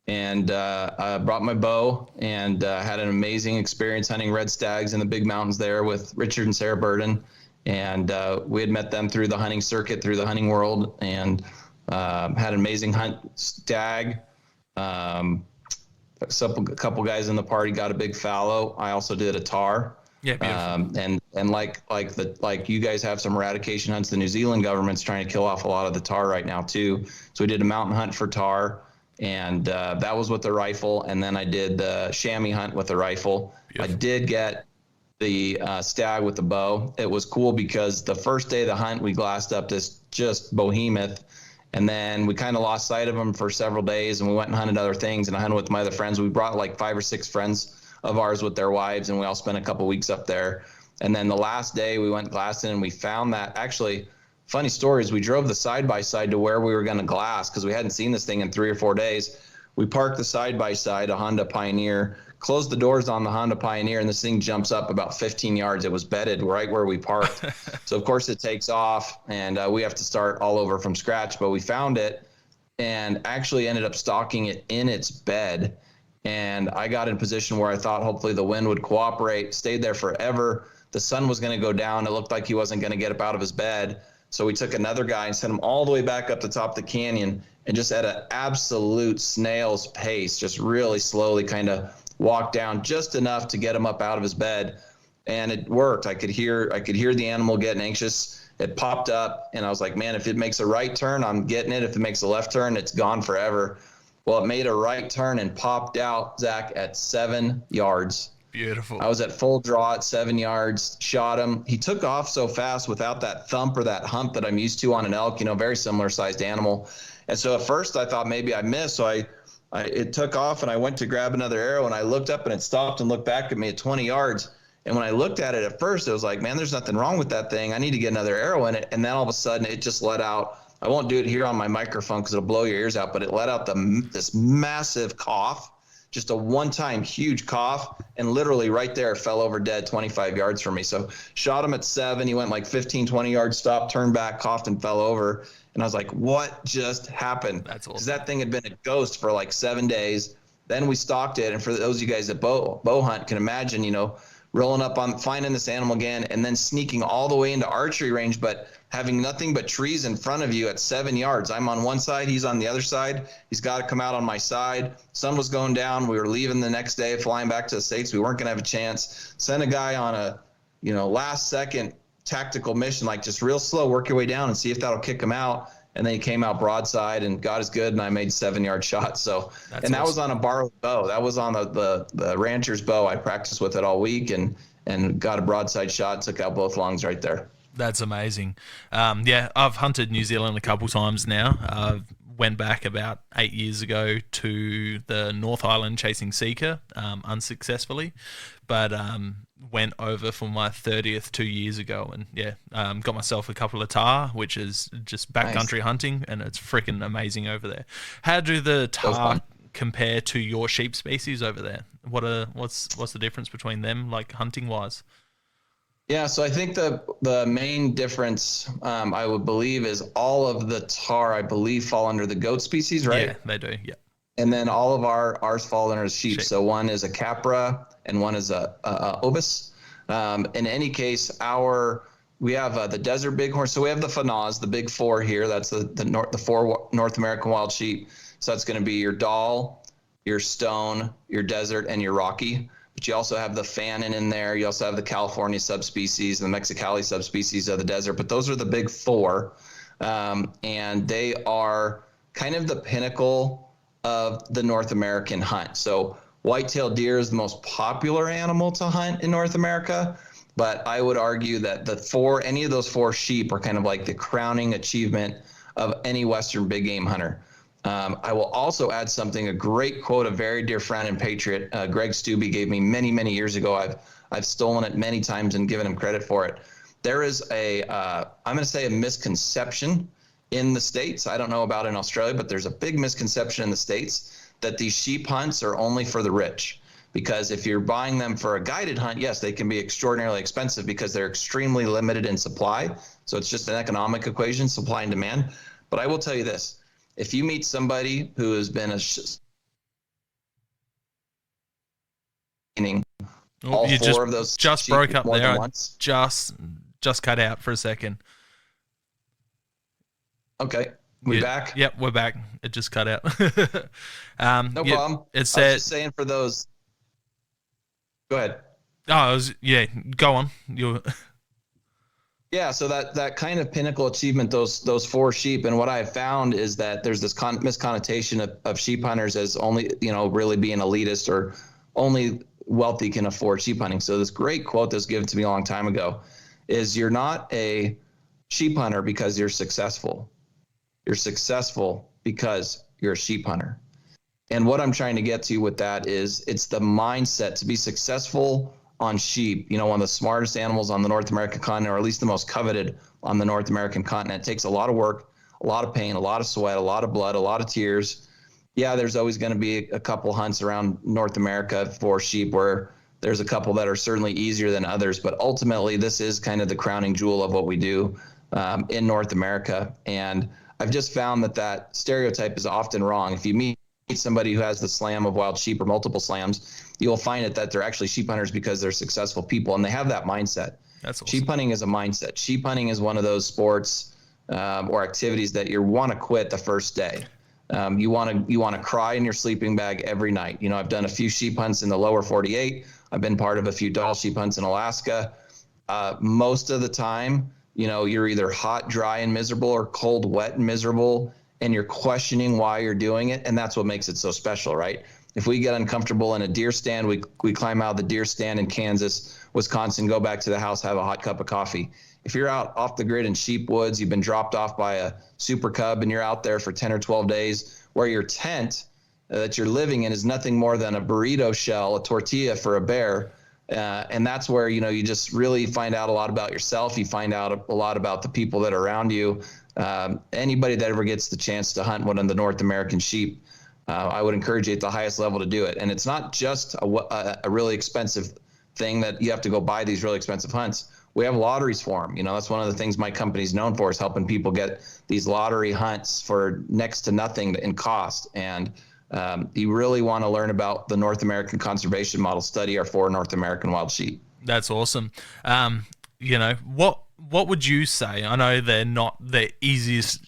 B: and I brought my bow and had an amazing experience hunting red stags in the big mountains there with Richard and Sarah Burden, and we had met them through the hunting circuit, through the hunting world, and had an amazing hunt stag. A couple guys in the party got a big fallow. I also did a tar.
A: Yeah, beautiful.
B: And like you guys have some eradication hunts. The New Zealand government's trying to kill off a lot of the tar right now too. So we did a mountain hunt for tar, and that was with the rifle. And then I did the chamois hunt with the rifle. Beautiful. I did get the stag with the bow. It was cool because the first day of the hunt, we glassed up this just behemoth. And then we kind of lost sight of them for several days, and we went and hunted other things. And I hunted with my other friends. We brought like 5 or 6 friends of ours with their wives, and we all spent a couple weeks up there. And then the last day we went glassing, and we found that actually, funny stories, we drove the side-by-side to where we were going to glass because we hadn't seen this thing in 3 or 4 days. We parked the side-by-side, a Honda Pioneer, closed the doors on the Honda Pioneer, and this thing jumps up about 15 yards. It was bedded right where we parked. So, of course, it takes off, and we have to start all over from scratch. But we found it and actually ended up stalking it in its bed. And I got in a position where I thought hopefully the wind would cooperate, stayed there forever. The sun was going to go down. It looked like he wasn't going to get up out of his bed. So we took another guy and sent him all the way back up the top of the canyon, and just at an absolute snail's pace, just really slowly kind of walked down just enough to get him up out of his bed. And it worked. I could hear the animal getting anxious. It popped up, and I was like, man, if it makes a right turn, I'm getting it. If it makes a left turn, it's gone forever. Well, it made a right turn and popped out, Zach, at 7 yards.
A: Beautiful.
B: I was at full draw at 7 yards, shot him. He took off so fast without that thump or that hump that I'm used to on an elk, very similar sized animal. And so at first I thought maybe I missed. So it took off, and I went to grab another arrow, and I looked up, and it stopped and looked back at me at 20 yards. And when I looked at it at first, it was like, man, there's nothing wrong with that thing. I need to get another arrow in it. And then all of a sudden it just let out, I won't do it here on my microphone because it'll blow your ears out, but it let out this massive cough, just a one-time huge cough, and literally right there fell over dead 25 yards from me. So shot him at 7. He went like 15, 20 yards, stopped, turned back, coughed, and fell over. And I was like, what just happened?
A: That's awesome.
B: Because that thing had been a ghost for like 7 days. Then we stalked it. And for those of you guys that bow hunt can imagine, rolling up on finding this animal again and then sneaking all the way into archery range, but having nothing but trees in front of you at 7 yards. I'm on one side, he's on the other side. He's got to come out on my side. Sun was going down. We were leaving the next day, flying back to the States. We weren't going to have a chance. Sent a guy on a, last second tactical mission, like just real slow, work your way down and see if that'll kick him out. And then he came out broadside, and God is good, and I made 7-yard shots. So, that was on a borrowed bow. That was on the rancher's bow. I practiced with it all week and got a broadside shot, took out both lungs right there.
A: That's amazing. I've hunted New Zealand a couple times now. I went back about 8 years ago to the North Island chasing sika, unsuccessfully, but went over for my 30th 2 years ago, and got myself a couple of tar, which is just backcountry hunting, and it's freaking amazing over there. How do the tar compare to your sheep species over there? What's the difference between them, like hunting wise?
B: Yeah, so I think the main difference, I would believe, is all of the tar, I believe, fall under the goat species, right?
A: Yeah, they do. Yeah.
B: And then all of ours fall under sheep. So one is a capra and one is a obus. In any case, we have the desert bighorn. So we have the fanaz, the big 4 here. That's the 4 North American wild sheep. So that's going to be your Dall, your Stone, your Desert, and your Rocky. But you also have the Fannin in there. You also have the California subspecies, the Mexicali subspecies of the desert. But those are the big 4. And they are kind of the pinnacle of the North American hunt. So white-tailed deer is the most popular animal to hunt in North America. But I would argue that any of those 4 sheep are kind of like the crowning achievement of any Western big game hunter. I will also add something, a great quote, a very dear friend and patriot, Greg Stubbe, gave me many, many years ago. I've stolen it many times and given him credit for it. There is I'm going to say a misconception in the States. I don't know about in Australia, but there's a big misconception in the States that these sheep hunts are only for the rich. because if you're buying them for a guided hunt, yes, they can be extraordinarily expensive because they're extremely limited in supply. So it's just an economic equation, supply and demand. But I will tell you this, if you meet somebody who has been all
A: you
B: four of those
A: just broke up
B: more
A: there.
B: than once.
A: Just cut out for a second.
B: Okay. We back?
A: Yep, we're back. It just cut out.
B: No problem.
A: It said,
B: I was just saying for those. Go ahead.
A: Go on.
B: Yeah, so that kind of pinnacle achievement, those four sheep, and what I've found is that there's this misconnotation of sheep hunters as only, really being elitist or only wealthy can afford sheep hunting. So this great quote that was given to me a long time ago is, you're not a sheep hunter because you're successful. You're successful because you're a sheep hunter. And what I'm trying to get to with that is, it's the mindset to be successful on sheep, one of the smartest animals on the North American continent, or at least the most coveted on the North American continent. It takes a lot of work, a lot of pain, a lot of sweat, a lot of blood, a lot of tears. Yeah, there's always going to be a couple hunts around North America for sheep where there's a couple that are certainly easier than others, but ultimately this is kind of the crowning jewel of what we do in North America. And I've just found that stereotype is often wrong. If you meet somebody who has the slam of wild sheep or multiple slams, you'll find that they're actually sheep hunters because they're successful people and they have that mindset.
A: That's awesome.
B: Sheep hunting is a mindset. Sheep hunting is one of those sports or activities that you want to quit the first day. You want to cry in your sleeping bag every night. I've done a few sheep hunts in the lower 48. I've been part of a few Dall sheep hunts in Alaska. Most of the time, you're either hot, dry, and miserable, or cold, wet, and miserable, and you're questioning why you're doing it. And that's what makes it so special, right? If we get uncomfortable in a deer stand, we climb out of the deer stand in Kansas, Wisconsin, go back to the house, have a hot cup of coffee. If you're out off the grid in sheep woods, you've been dropped off by a super cub and you're out there for 10 or 12 days, where your tent that you're living in is nothing more than a burrito shell, a tortilla for a bear. And that's where, you just really find out a lot about yourself. You find out a lot about the people that are around you. Anybody that ever gets the chance to hunt one of the North American sheep, I would encourage you at the highest level to do it. And it's not just a really expensive thing that you have to go buy these really expensive hunts. We have lotteries for them. That's one of the things my company's known for, is helping people get these lottery hunts for next to nothing in cost. And you really want to learn about the North American conservation model, study our 4 North American wild sheep.
A: That's awesome. What would you say? I know they're not the easiest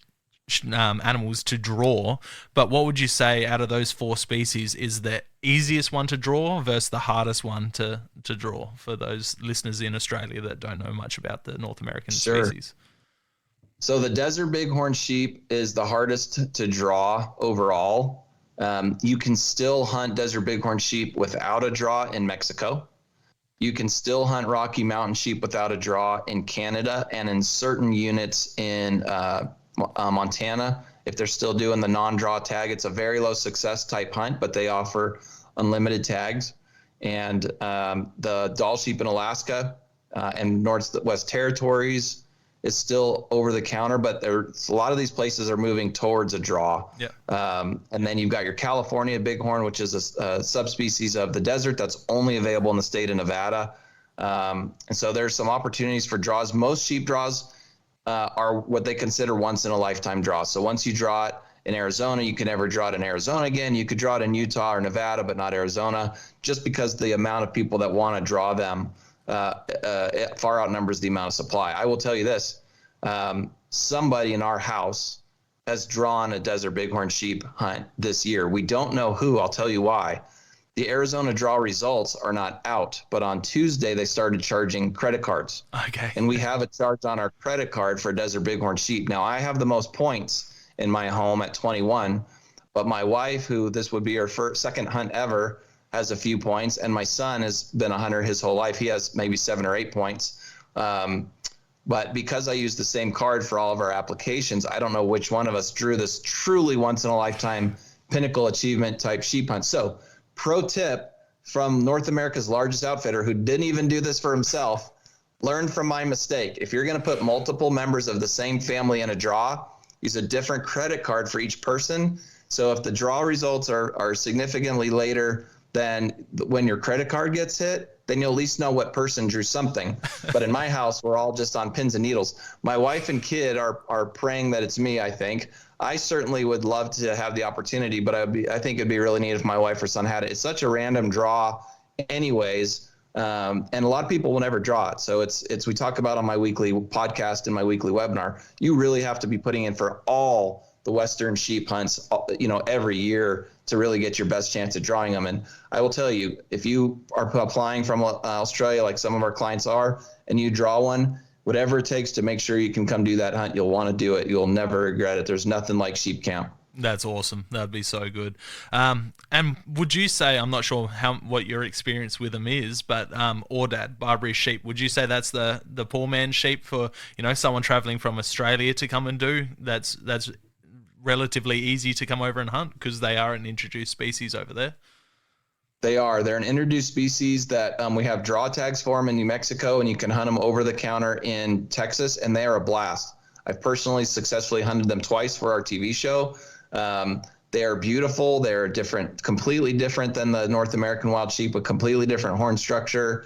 A: animals to draw, but what would you say out of those 4 species is the easiest one to draw versus the hardest one to draw, for those listeners in Australia that don't know much about the North American species?
B: So the desert bighorn sheep is the hardest to draw overall. You can still hunt desert bighorn sheep without a draw in Mexico. You can still hunt Rocky Mountain sheep without a draw in Canada, and in certain units in Montana, if they're still doing the non-draw tag. It's a very low success type hunt, but they offer unlimited tags. And the Dall sheep in Alaska and Northwest Territories is still over the counter, but there's a lot of these places are moving towards a draw.
A: Yeah.
B: And then you've got your California bighorn, which is a subspecies of the desert that's only available in the state of Nevada. And so there's some opportunities for draws. Most sheep draws are what they consider once in a lifetime draws. So once you draw it in Arizona, you can never draw it in Arizona again. You could draw it in Utah or Nevada, but not Arizona, just because the amount of people that want to draw them far outnumbers the amount of supply. I will tell you this, somebody in our house has drawn a desert bighorn sheep hunt this year. We don't know who. I'll tell you why. The Arizona draw results are not out, but on Tuesday they started charging credit cards.
A: Okay.
B: And we have a charge on our credit card for desert bighorn sheep. Now, I have the most points in my home at 21, but my wife, who this would be her second hunt ever, has a few points, and my son has been a hunter his whole life. He has maybe 7 or 8 points. But because I use the same card for all of our applications, I don't know which one of us drew this truly once in a lifetime pinnacle achievement type sheep hunt. So pro tip from North America's largest outfitter, who didn't even do this for himself, learn from my mistake. If you're going to put multiple members of the same family in a draw, use a different credit card for each person. So if the draw results are significantly later then when your credit card gets hit, then you'll at least know what person drew something. But in my house, we're all just on pins and needles. My wife and kid are praying that it's me, I think. I certainly would love to have the opportunity, but I think it'd be really neat if my wife or son had it. It's such a random draw anyways. And a lot of people will never draw it. So we talk about on my weekly podcast and my weekly webinar, you really have to be putting in for all the Western sheep hunts, every year to really get your best chance at drawing them. And I will tell you, if you are applying from Australia, like some of our clients are, and you draw one, whatever it takes to make sure you can come do that hunt, you'll want to do it. You'll never regret it. There's nothing like sheep camp.
A: That's awesome. That'd be so good. And would you say, I'm not sure what your experience with them is, but Aoudad, Barbary sheep, would you say that's the poor man's sheep for, someone traveling from Australia to come and do? That's relatively easy to come over and hunt because they are an introduced species over there.
B: They are. They're an introduced species that we have draw tags for them in New Mexico, and you can hunt them over the counter in Texas, and they are a blast. I've personally successfully hunted them twice for our TV show. They are beautiful. They're completely different than the North American wild sheep, with completely different horn structure.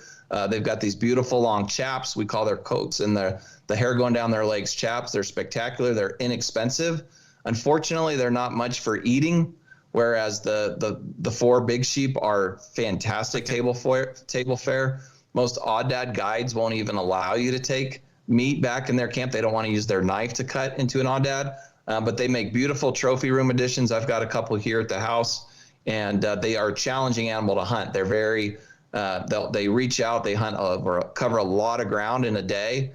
B: They've got these beautiful long chaps. We call their coats, and the hair going down their legs chaps. They're spectacular. They're inexpensive. Unfortunately, they're not much for eating, whereas the four big sheep are fantastic table fare. Most Aoudad guides won't even allow you to take meat back in their camp. They don't want to use their knife to cut into an Aoudad, but they make beautiful trophy room additions. I've got a couple here at the house, and they are a challenging animal to hunt. They're very they reach out, they hunt cover a lot of ground in a day.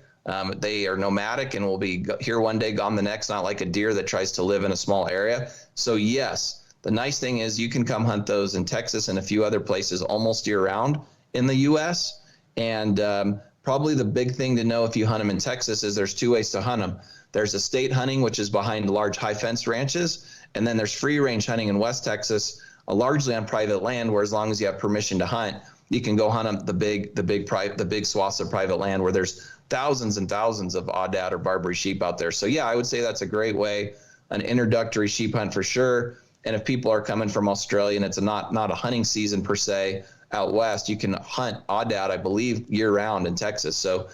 B: They are nomadic and will be here one day, gone the next, not like a deer that tries to live in a small area. So yes, the nice thing is you can come hunt those in Texas and a few other places almost year round in the U.S. And probably the big thing to know if you hunt them in Texas is there's two ways to hunt them. There's estate hunting, which is behind large high fence ranches. And then there's free range hunting in West Texas, largely on private land, where as long as you have permission to hunt, you can go hunt them the big swaths of private land where there's thousands and thousands of Aoudad or Barbary sheep out there. So yeah, I would say that's a great way, an introductory sheep hunt for sure. And if people are coming from Australia and it's not a hunting season per se out west, you can hunt Aoudad, I believe, year round in Texas. So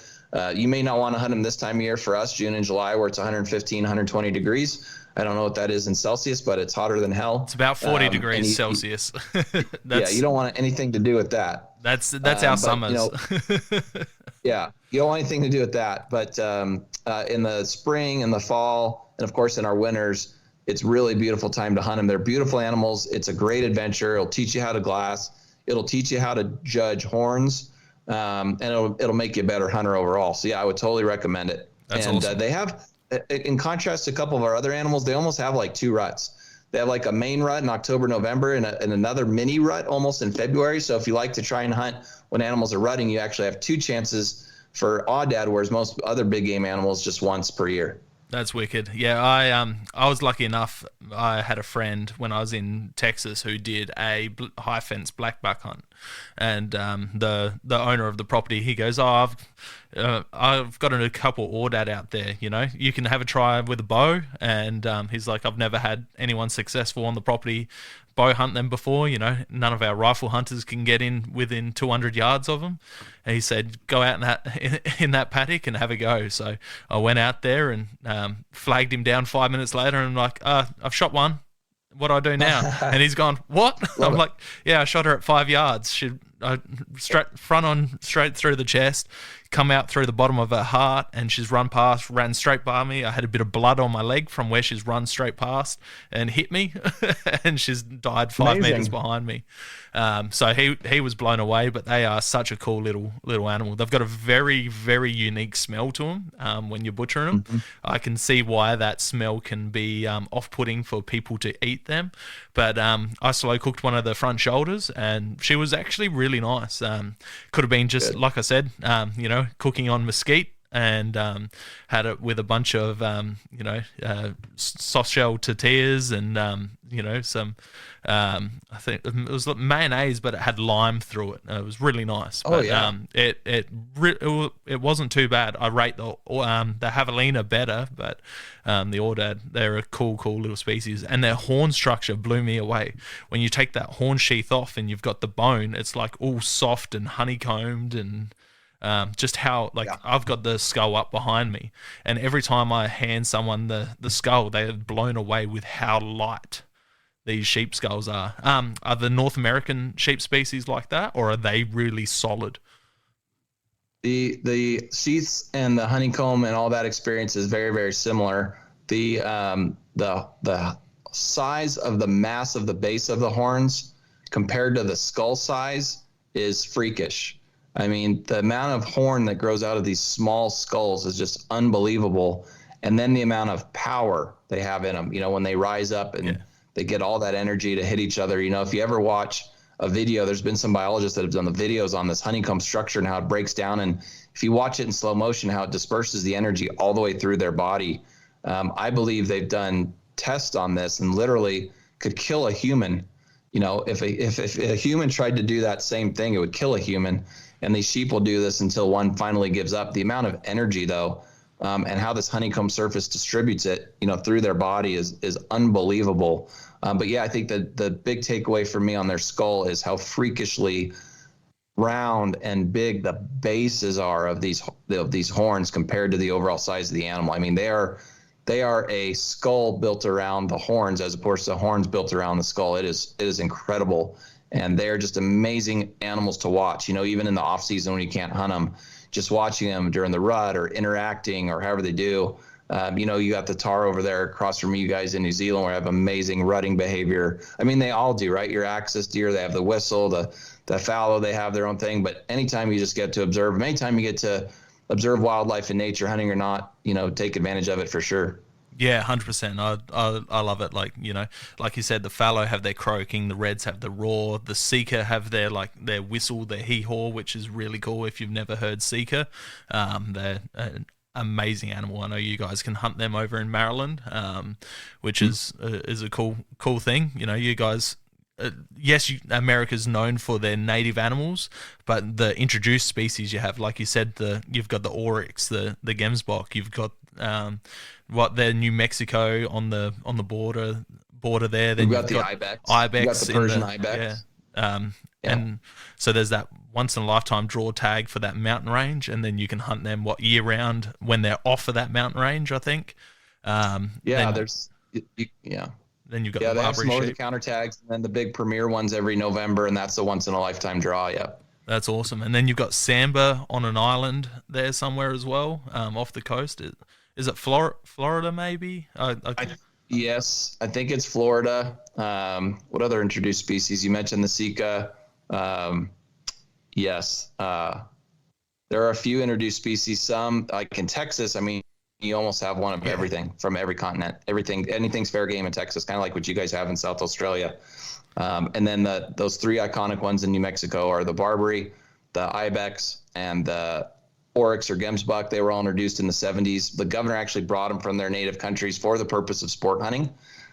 B: you may not want to hunt them this time of year for us, June and July, where it's 115, 120 degrees. I don't know what that is in Celsius, but it's hotter than hell.
A: It's about 40 degrees Celsius.
B: Yeah, you don't want anything to do with that.
A: That's our summers.
B: Yeah, you don't want anything to do with that. But in the spring and the fall, and of course in our winters, it's really beautiful time to hunt them. They're beautiful animals. It's a great adventure. It'll teach you how to glass. It'll teach you how to judge horns, and it'll make you a better hunter overall. So yeah, I would totally recommend it.
A: That's awesome.
B: They have, in contrast to a couple of our other animals, they almost have like two ruts. They have like a main rut in October, November, and another mini rut almost in February. So if you like to try and hunt when animals are rutting, you actually have two chances for Aoudad, whereas most other big game animals just once per year.
A: That's wicked. Yeah, I was lucky enough. I had a friend when I was in Texas who did a high fence black buck hunt, and the owner of the property, he goes, "Oh, I've got a couple Aoudad out there. You can have a try with a bow." And he's like, "I've never had anyone successful on the property bow hunt them before. None of our rifle hunters can get in within 200 yards of them." And he said, "Go out in that paddock and have a go." So I went out there and flagged him down 5 minutes later, and I'm like, "I've shot one. What do I do now?" And he's gone, "What?" I'm like, "Yeah, I shot her at 5 yards. She straight through the chest, come out through the bottom of her heart, and she's ran straight by me. I had a bit of blood on my leg from where she's run straight past and hit me, and she's died 5 meters behind me." So he was blown away, but they are such a cool little animal. They've got a very, very unique smell to them when you're butchering them. Mm-hmm. I can see why that smell can be off-putting for people to eat them, but I slow cooked one of the front shoulders, and she was actually really nice. Could have been just, like I said, cooking on mesquite and had it with a bunch of soft shell tortillas and some I think it was like mayonnaise, but it had lime through it. It was really nice.
B: Oh,
A: But
B: yeah.
A: it wasn't too bad. I rate the javelina better, but the Aoudad, they're a cool little species, and their horn structure blew me away. When you take that horn sheath off and you've got the bone, it's like all soft and honeycombed, and just how
B: Yeah.
A: I've got the skull up behind me, and every time I hand someone the skull, they're blown away with how light these sheep skulls are. Are the North American sheep species like that, or are they really solid?
B: The sheaths and the honeycomb and all that experience is very, very similar. The size of the mass of the base of the horns compared to the skull size is freakish. I mean, the amount of horn that grows out of these small skulls is just unbelievable. And then the amount of power they have in them, when they rise up and they get all that energy to hit each other. If you ever watch a video, there's been some biologists that have done the videos on this honeycomb structure and how it breaks down. And if you watch it in slow motion, how it disperses the energy all the way through their body. I believe they've done tests on this and literally could kill a human. If a human tried to do that same thing, it would kill a human. And these sheep will do this until one finally gives up. The amount of energy, though, and how this honeycomb surface distributes it, through their body is unbelievable. But yeah, I think that the big takeaway for me on their skull is how freakishly round and big the bases are of these horns compared to the overall size of the animal. I mean, they are a skull built around the horns as opposed to horns built around the skull. It is incredible. And they're just amazing animals to watch, even in the off season when you can't hunt them, just watching them during the rut or interacting or however they do. You got the tar over there across from you guys in New Zealand where I have amazing rutting behavior. I mean, they all do, right? Your axis deer, they have the whistle, the fallow, they have their own thing. But anytime you just get to observe, anytime you get to observe wildlife in nature, hunting or not, take advantage of it for sure.
A: Yeah, 100%. I love it. Like you said, the fallow have their croaking, the reds have the roar, the seeker have their whistle, their hee-haw, which is really cool if you've never heard seeker. They're an amazing animal. I know you guys can hunt them over in Maryland, which is a cool thing. You guys. Yes, America's known for their native animals, but the introduced species you have, like you said, you've got the oryx, the gemsbok, you've got they're New Mexico on the border there. Then
B: you've got the ibex.
A: Ibex,
B: you've got the Persian ibex.
A: Yeah. And so there's that once in a lifetime draw tag for that mountain range, and then you can hunt them year round when they're off of that mountain range, I think.
B: Then you've got the Barbary sheep. The counter tags, and then the big premier ones every November, and that's the once in a lifetime draw. Yep.
A: That's awesome. And then you've got Samba on an island there somewhere as well, off the coast. Is it Florida maybe?
B: Yes, I think it's Florida. What other introduced species? You mentioned the Sika. Yes. There are a few introduced species. Some, like in Texas, I mean, you almost have one of everything from every continent. Anything's fair game in Texas, kind of like what you guys have in South Australia. And then those three iconic ones in New Mexico are the Barbary, the Ibex, and the Oryx or Gemsbok. They were all introduced in the 70s. The governor actually brought them from their native countries for the purpose of sport hunting,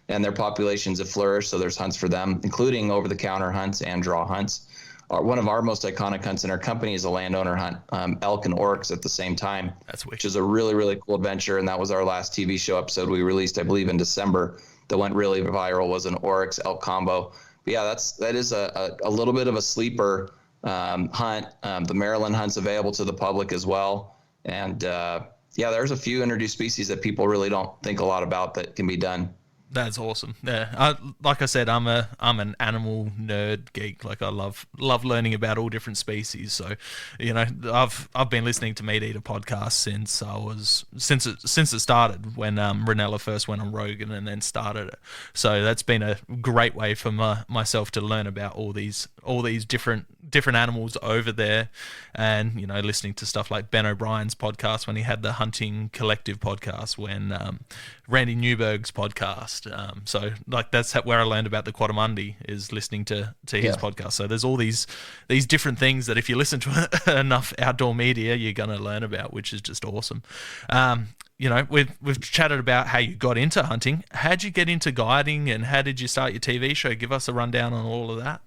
B: and their populations have flourished, so there's hunts for them, including over-the-counter hunts and draw hunts. One of our most iconic hunts in our company is a landowner hunt, elk and oryx at the same time, which is a really, really cool adventure. And that was our last TV show episode we released, I believe, in December. That went really viral, was an oryx elk combo. But yeah, that is a little bit of a sleeper hunt. The Maryland hunt's available to the public as well. And there's a few introduced species that people really don't think a lot about that can be done.
A: That's awesome. Yeah, like I said, I'm an animal nerd geek. Like I love learning about all different species. So, I've been listening to Meat Eater podcast since it started when Ranella first went on Rogan and then started it. So that's been a great way for myself to learn about all these different animals over there, and listening to stuff like Ben O'Brien's podcast when he had the Hunting Collective podcast, when Randy Newberg's podcast. podcast. So like that's where I learned about the Quadrimundi, is listening to his podcast. So there's all these different things that if you listen to enough outdoor media, you're going to learn about, which is just awesome. We've chatted about how you got into hunting. How'd you get into guiding, and how did you start your TV show? Give us a rundown on all of that.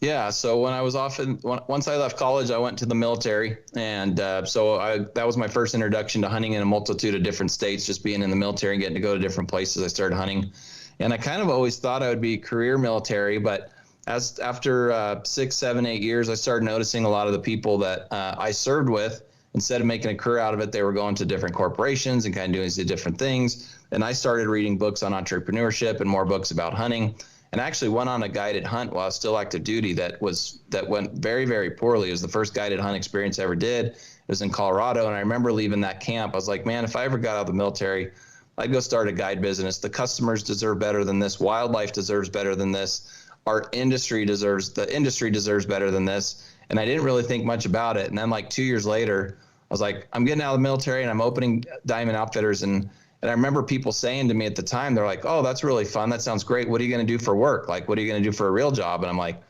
B: Yeah. So when I was once I left college, I went to the military. And that was my first introduction to hunting in a multitude of different states, just being in the military and getting to go to different places. I started hunting. And I kind of always thought I would be career military. But after 6, 7, 8 years, I started noticing a lot of the people that I served with, instead of making a career out of it, they were going to different corporations and kind of doing different things. And I started reading books on entrepreneurship and more books about hunting. And I actually went on a guided hunt while I was still active duty that went very, very poorly. It was the first guided hunt experience I ever did. It was in Colorado. And I remember leaving that camp. I was like, man, if I ever got out of the military, I'd go start a guide business. The customers deserve better than this. Wildlife deserves better than this. The industry deserves better than this. And I didn't really think much about it. And then like 2 years later, I was like, I'm getting out of the military and I'm opening Diamond Outfitters. And I remember people saying to me at the time, they're like, oh, that's really fun. That sounds great. What are you going to do for work? Like, what are you going to do for a real job? And I'm like,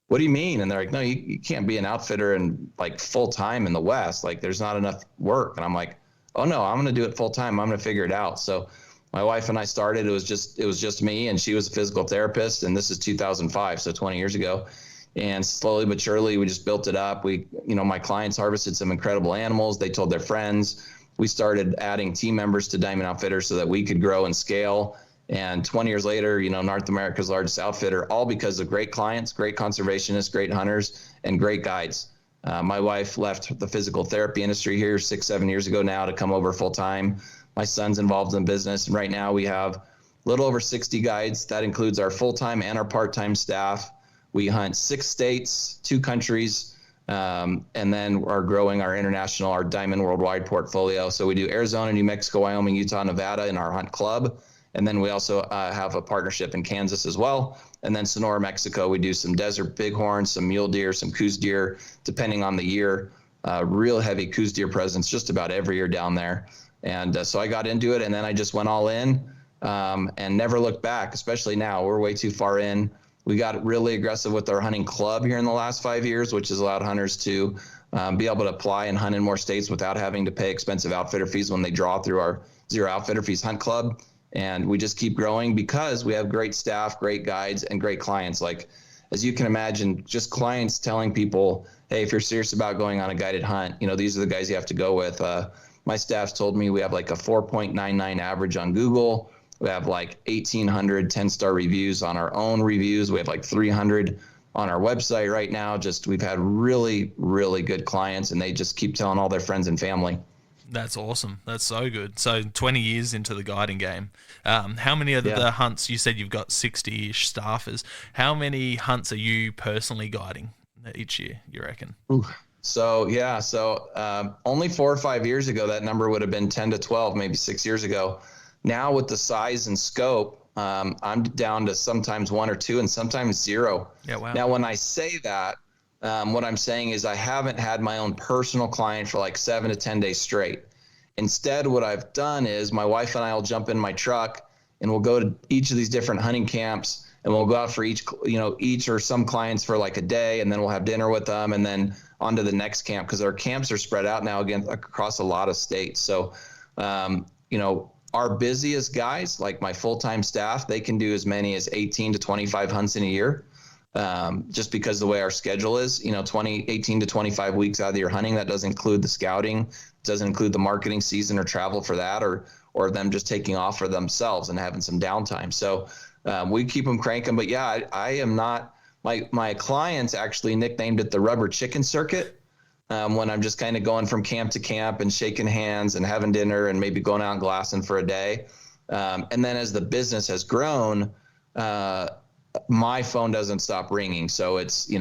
B: what do you mean? And they're like, no, you can't be an outfitter and like full time in the West. Like there's not enough work. And I'm like, oh no, I'm going to do it full time. I'm going to figure it out. So my wife and I started, it was just me, and she was a physical therapist. And this is 2005. So 20 years ago. And slowly but surely, we just built it up. My clients harvested some incredible animals. They told their friends. We started adding team members to Diamond Outfitters so that we could grow and scale. And 20 years later, North America's largest outfitter, all because of great clients, great conservationists, great hunters, and great guides. My wife left the physical therapy industry here 6, 7 years ago now to come over full time. My son's involved in business. And right now we have a little over 60 guides. That includes our full-time and our part-time staff. We hunt 6 states, 2 countries, and then are growing our Diamond Worldwide portfolio. So we do Arizona, New Mexico, Wyoming, Utah, Nevada in our hunt club. And then we also have a partnership in Kansas as well. And then Sonora, Mexico, we do some desert bighorn, some mule deer, some Coues deer, depending on the year. Real heavy Coues deer presence just about every year down there. And so I got into it, and then I just went all in and never looked back, especially now. We're way too far in. We got really aggressive with our hunting club here in the last 5 years, which has allowed hunters to be able to apply and hunt in more states without having to pay expensive outfitter fees when they draw through our zero outfitter fees hunt club. And we just keep growing because we have great staff, great guides, and great clients. Like, as you can imagine, just clients telling people, hey, if you're serious about going on a guided hunt, these are the guys you have to go with. My staff's told me we have like a 4.99 average on Google. We have like 1,800 10-star reviews on our own reviews. We have like 300 on our website right now. We've had really, really good clients, and they just keep telling all their friends and family.
A: That's awesome. That's so good. So 20 years into the guiding game. How many of the hunts, you said you've got 60-ish staffers. How many hunts are you personally guiding each year, you reckon?
B: So only 4 or 5 years ago, that number would have been 10 to 12, maybe 6 years ago. Now with the size and scope, I'm down to sometimes 1 or 2 and sometimes 0.
A: Yeah, wow.
B: Now, when I say that, what I'm saying is I haven't had my own personal client for like 7 to 10 days straight. Instead, what I've done is my wife and I will jump in my truck and we'll go to each of these different hunting camps, and we'll go out for each or some clients for like a day, and then we'll have dinner with them and then on to the next camp, because our camps are spread out now again across a lot of states. So, our busiest guys, like my full-time staff, they can do as many as 18 to 25 hunts in a year. Just because the way our schedule is, 18 to 25 weeks out of the year hunting. That doesn't include the scouting, doesn't include the marketing season or travel for that, or them just taking off for themselves and having some downtime. So we keep them cranking. But yeah, I am not, my clients actually nicknamed it the rubber chicken circuit. When I'm just kind of going from camp to camp and shaking hands and having dinner and maybe going out and glassing for a day. And then as the business has grown, my phone doesn't stop ringing. So it's,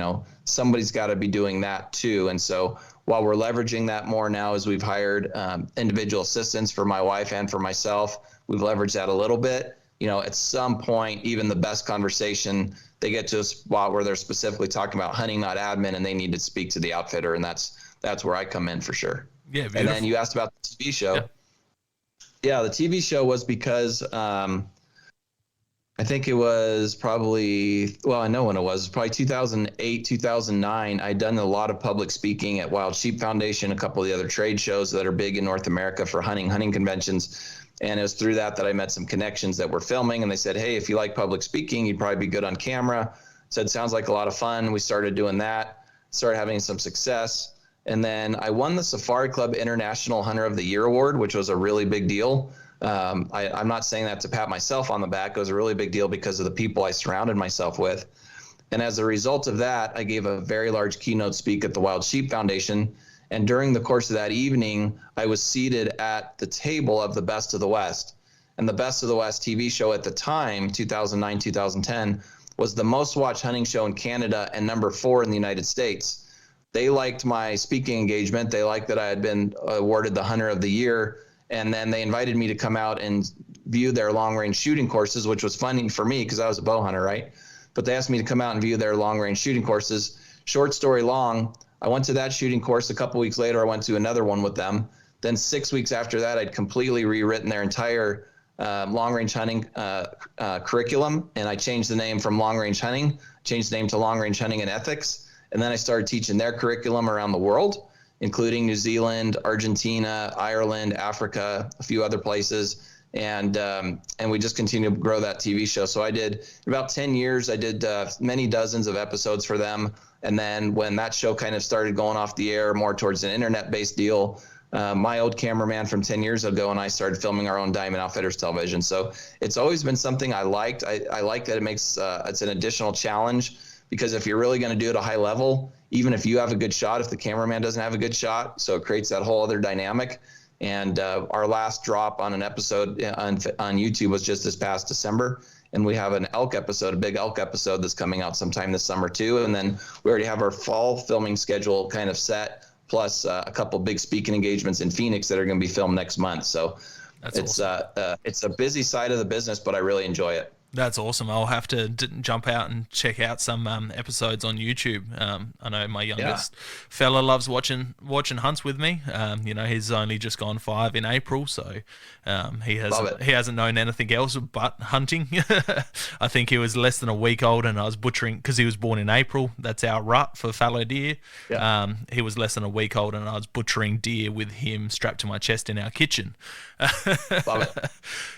B: somebody's got to be doing that too. And so while we're leveraging that more now, as we've hired individual assistants for my wife and for myself, we've leveraged that a little bit. At some point, even the best conversation, they get to a spot where they're specifically talking about hunting, not admin, and they need to speak to the outfitter. And that's where I come in for sure.
A: Yeah. Beautiful.
B: And then you asked about the TV show. Yeah, the TV show was because I think it was probably, well, I know when it was probably 2008, 2009. I'd done a lot of public speaking at Wild Sheep Foundation, a couple of the other trade shows that are big in North America for hunting conventions. And it was through that I met some connections that were filming, and they said, hey, if you like public speaking, you'd probably be good on camera. Said, sounds like a lot of fun. We started doing that, started having some success. And then I won the Safari Club International Hunter of the Year Award, which was a really big deal. I'm not saying that to pat myself on the back. It was a really big deal because of the people I surrounded myself with. And as a result of that, I gave a very large keynote speak at the Wild Sheep Foundation. And during the course of that evening, I was seated at the table of the Best of the West. And the Best of the West TV show at the time, 2009, 2010, was the most watched hunting show in Canada and number 4 in the United States. They liked my speaking engagement. They liked that I had been awarded the Hunter of the Year. And then they invited me to come out and view their long-range shooting courses, which was funny for me because I was a bow hunter, right? But they asked me to come out and view their long-range shooting courses. Short story long, I went to that shooting course. A couple weeks later, I went to another one with them. Then 6 weeks after that, I'd completely rewritten their entire long-range hunting curriculum, and I changed the name from long-range hunting, changed the name to long-range hunting and ethics. And then I started teaching their curriculum around the world, including New Zealand, Argentina, Ireland, Africa, a few other places. And we just continue to grow that TV show. So I did about 10 years. I did many dozens of episodes for them. And then when that show kind of started going off the air more towards an internet-based deal, my old cameraman from 10 years ago and I started filming our own Diamond Outfitters television. So it's always been something I liked. I like that it makes it's an additional challenge, because if you're really going to do it at a high level, even if you have a good shot, if the cameraman doesn't have a good shot, so it creates that whole other dynamic. And our last drop on an episode on YouTube was just this past December. And we have an elk episode, a big elk episode that's coming out sometime this summer too. And then we already have our fall filming schedule kind of set, plus a couple big speaking engagements in Phoenix that are going to be filmed next month. So it's awesome. It's a busy side of the business, but I really enjoy it.
A: That's awesome. I'll have to jump out and check out some episodes on YouTube. I know my youngest fella loves watching hunts with me. He's only just gone 5 in April, so he hasn't known anything else but hunting. I think he was less than a week old, and I was butchering because he was born in April. That's our rut for fallow deer. Yeah. He was less than a week old, and I was butchering deer with him strapped to my chest in our kitchen.
B: Love it.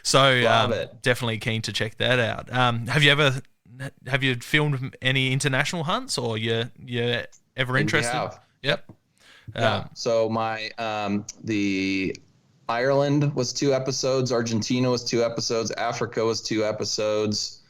A: So definitely keen to check that out. Have you filmed any international hunts, or you ever interested?
B: We have.
A: Yep.
B: So my the Ireland was 2 episodes, Argentina was 2 episodes, Africa was 2 episodes,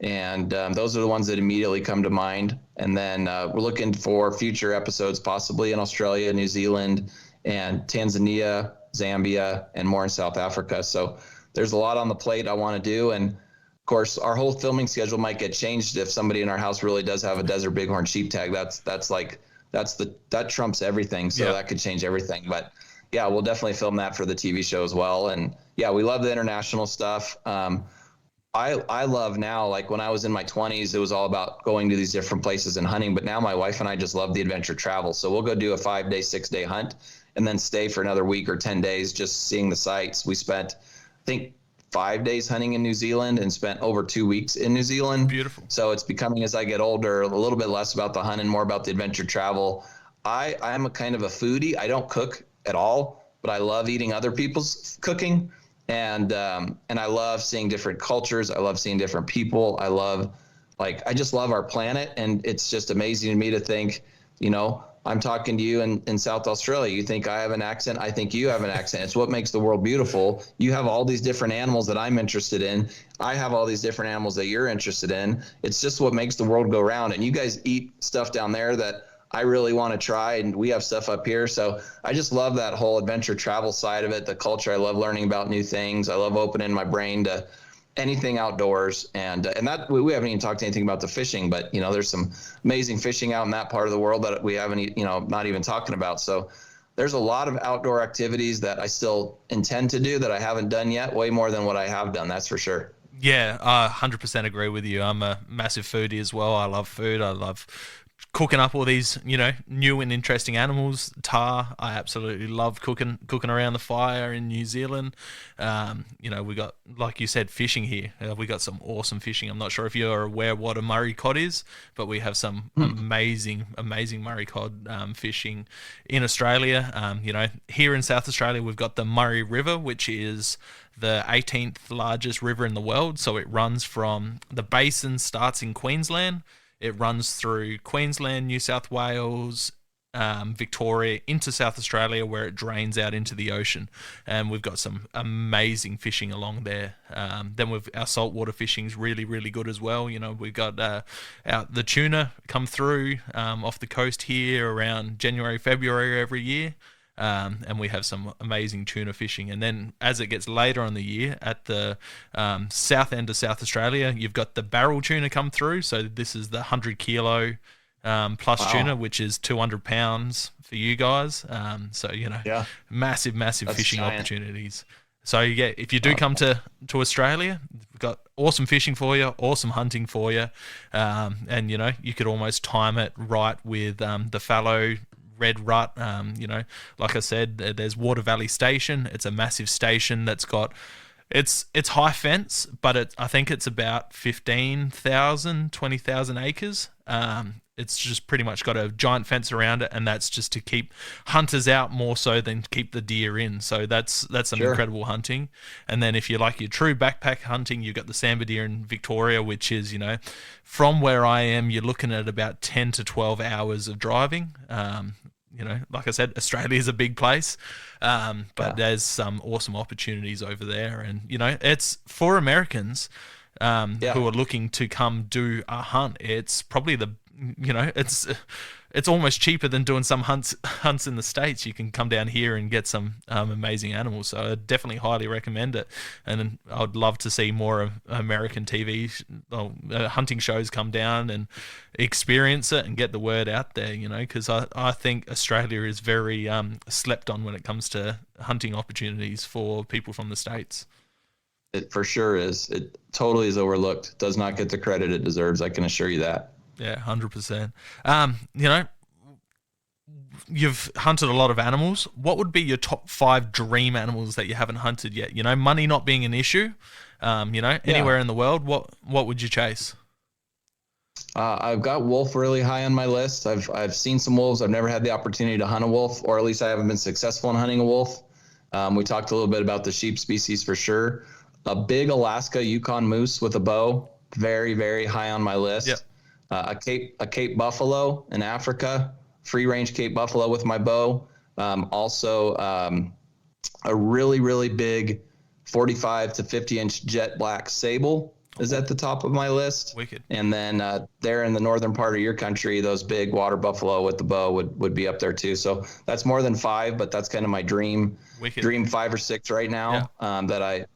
B: and those are the ones that immediately come to mind. And then we're looking for future episodes, possibly in Australia, New Zealand, and Tanzania, Zambia, and more in South Africa. So there's a lot on the plate I want to do. And of course, our whole filming schedule might get changed if somebody in our house really does have a desert bighorn sheep tag. That trumps everything. So that could change everything. But yeah, we'll definitely film that for the TV show as well. And yeah, we love the international stuff. I love now, like when I was in my 20s, it was all about going to these different places and hunting. But now my wife and I just love the adventure travel. So we'll go do a 5-day, 6-day hunt and then stay for another week or 10 days just seeing the sights. We spent, I think, 5 days hunting in New Zealand and spent over 2 weeks in New Zealand.
A: Beautiful.
B: So it's becoming, as I get older, a little bit less about the hunt and more about the adventure travel. I'm a kind of a foodie. I don't cook at all, but I love eating other people's cooking. And I love seeing different cultures. I love seeing different people. I just love our planet. And it's just amazing to me to think, I'm talking to you in South Australia. You think I have an accent. I think you have an accent. It's what makes the world beautiful. You have all these different animals that I'm interested in. I have all these different animals that you're interested in. It's just what makes the world go round. And you guys eat stuff down there that I really want to try, and we have stuff up here. So I just love that whole adventure travel side of it, the culture. I love learning about new things. I love opening my brain to anything outdoors. And that we haven't even talked anything about the fishing, but there's some amazing fishing out in that part of the world that we haven't, not even talking about. So there's a lot of outdoor activities that I still intend to do that I haven't done yet, way more than what I have done. That's for sure.
A: Yeah, I 100% agree with you. I'm a massive foodie as well. I love food. I love cooking up all these, new and interesting animals. Tar, I absolutely love cooking around the fire in New Zealand. We got, like you said, fishing here. We got some awesome fishing. I'm not sure if you're aware what a Murray cod is, but we have some amazing Murray cod fishing in Australia. Here in South Australia, we've got the Murray River, which is the 18th largest river in the world. So it runs from the basin, starts in Queensland. It runs through Queensland, New South Wales, Victoria, into South Australia, where it drains out into the ocean. And we've got some amazing fishing along there. Then our saltwater fishing is really, really good as well. We've got the tuna come through off the coast here around January, February every year. And we have some amazing tuna fishing. And then as it gets later on the year, at the south end of South Australia, you've got the barrel tuna come through. So this is the 100 kilo plus tuna, which is 200 pounds for you guys. Massive That's fishing giant opportunities. So if you do come to Australia, we've got awesome fishing for you, awesome hunting for you. And you could almost time it right with the fallow red rut. Like I said, there's Water Valley Station. It's a massive station that's got it's high fence, but I think it's about 20,000 acres. It's just pretty much got a giant fence around it, and that's just to keep hunters out more so than keep the deer in. So that's some incredible hunting. And then if you like your true backpack hunting, you've got the Samba deer in Victoria, which is, from where I am, you're looking at about 10 to 12 hours of driving. Like I said, Australia is a big place, but there's some awesome opportunities over there. And, it's for Americans who are looking to come do a hunt. It's probably it's almost cheaper than doing some hunts in the States. You can come down here and get some amazing animals. So I definitely highly recommend it. And I'd love to see more of American TV hunting shows come down and experience it and get the word out there, because I think Australia is very slept on when it comes to hunting opportunities for people from the States.
B: It for sure is. It totally is overlooked. Does not get the credit it deserves. I can assure you that.
A: Yeah, 100%. You've hunted a lot of animals. What would be your top 5 dream animals that you haven't hunted yet? Money not being an issue, anywhere in the world, what would you chase?
B: I've got wolf really high on my list. I've seen some wolves. I've never had the opportunity to hunt a wolf, or at least I haven't been successful in hunting a wolf. We talked a little bit about the sheep species for sure. A big Alaska Yukon moose with a bow, very, very high on my list. Yep. A Cape buffalo in Africa, free range Cape buffalo with my bow. Also, a really, really big 45 to 50 inch jet black sable is at the top of my list.
A: Wicked.
B: And then there in the northern part of your country, those big water buffalo with the bow would be up there too. So that's more than 5, but that's kind of my dream 5 or 6 right now. Yeah.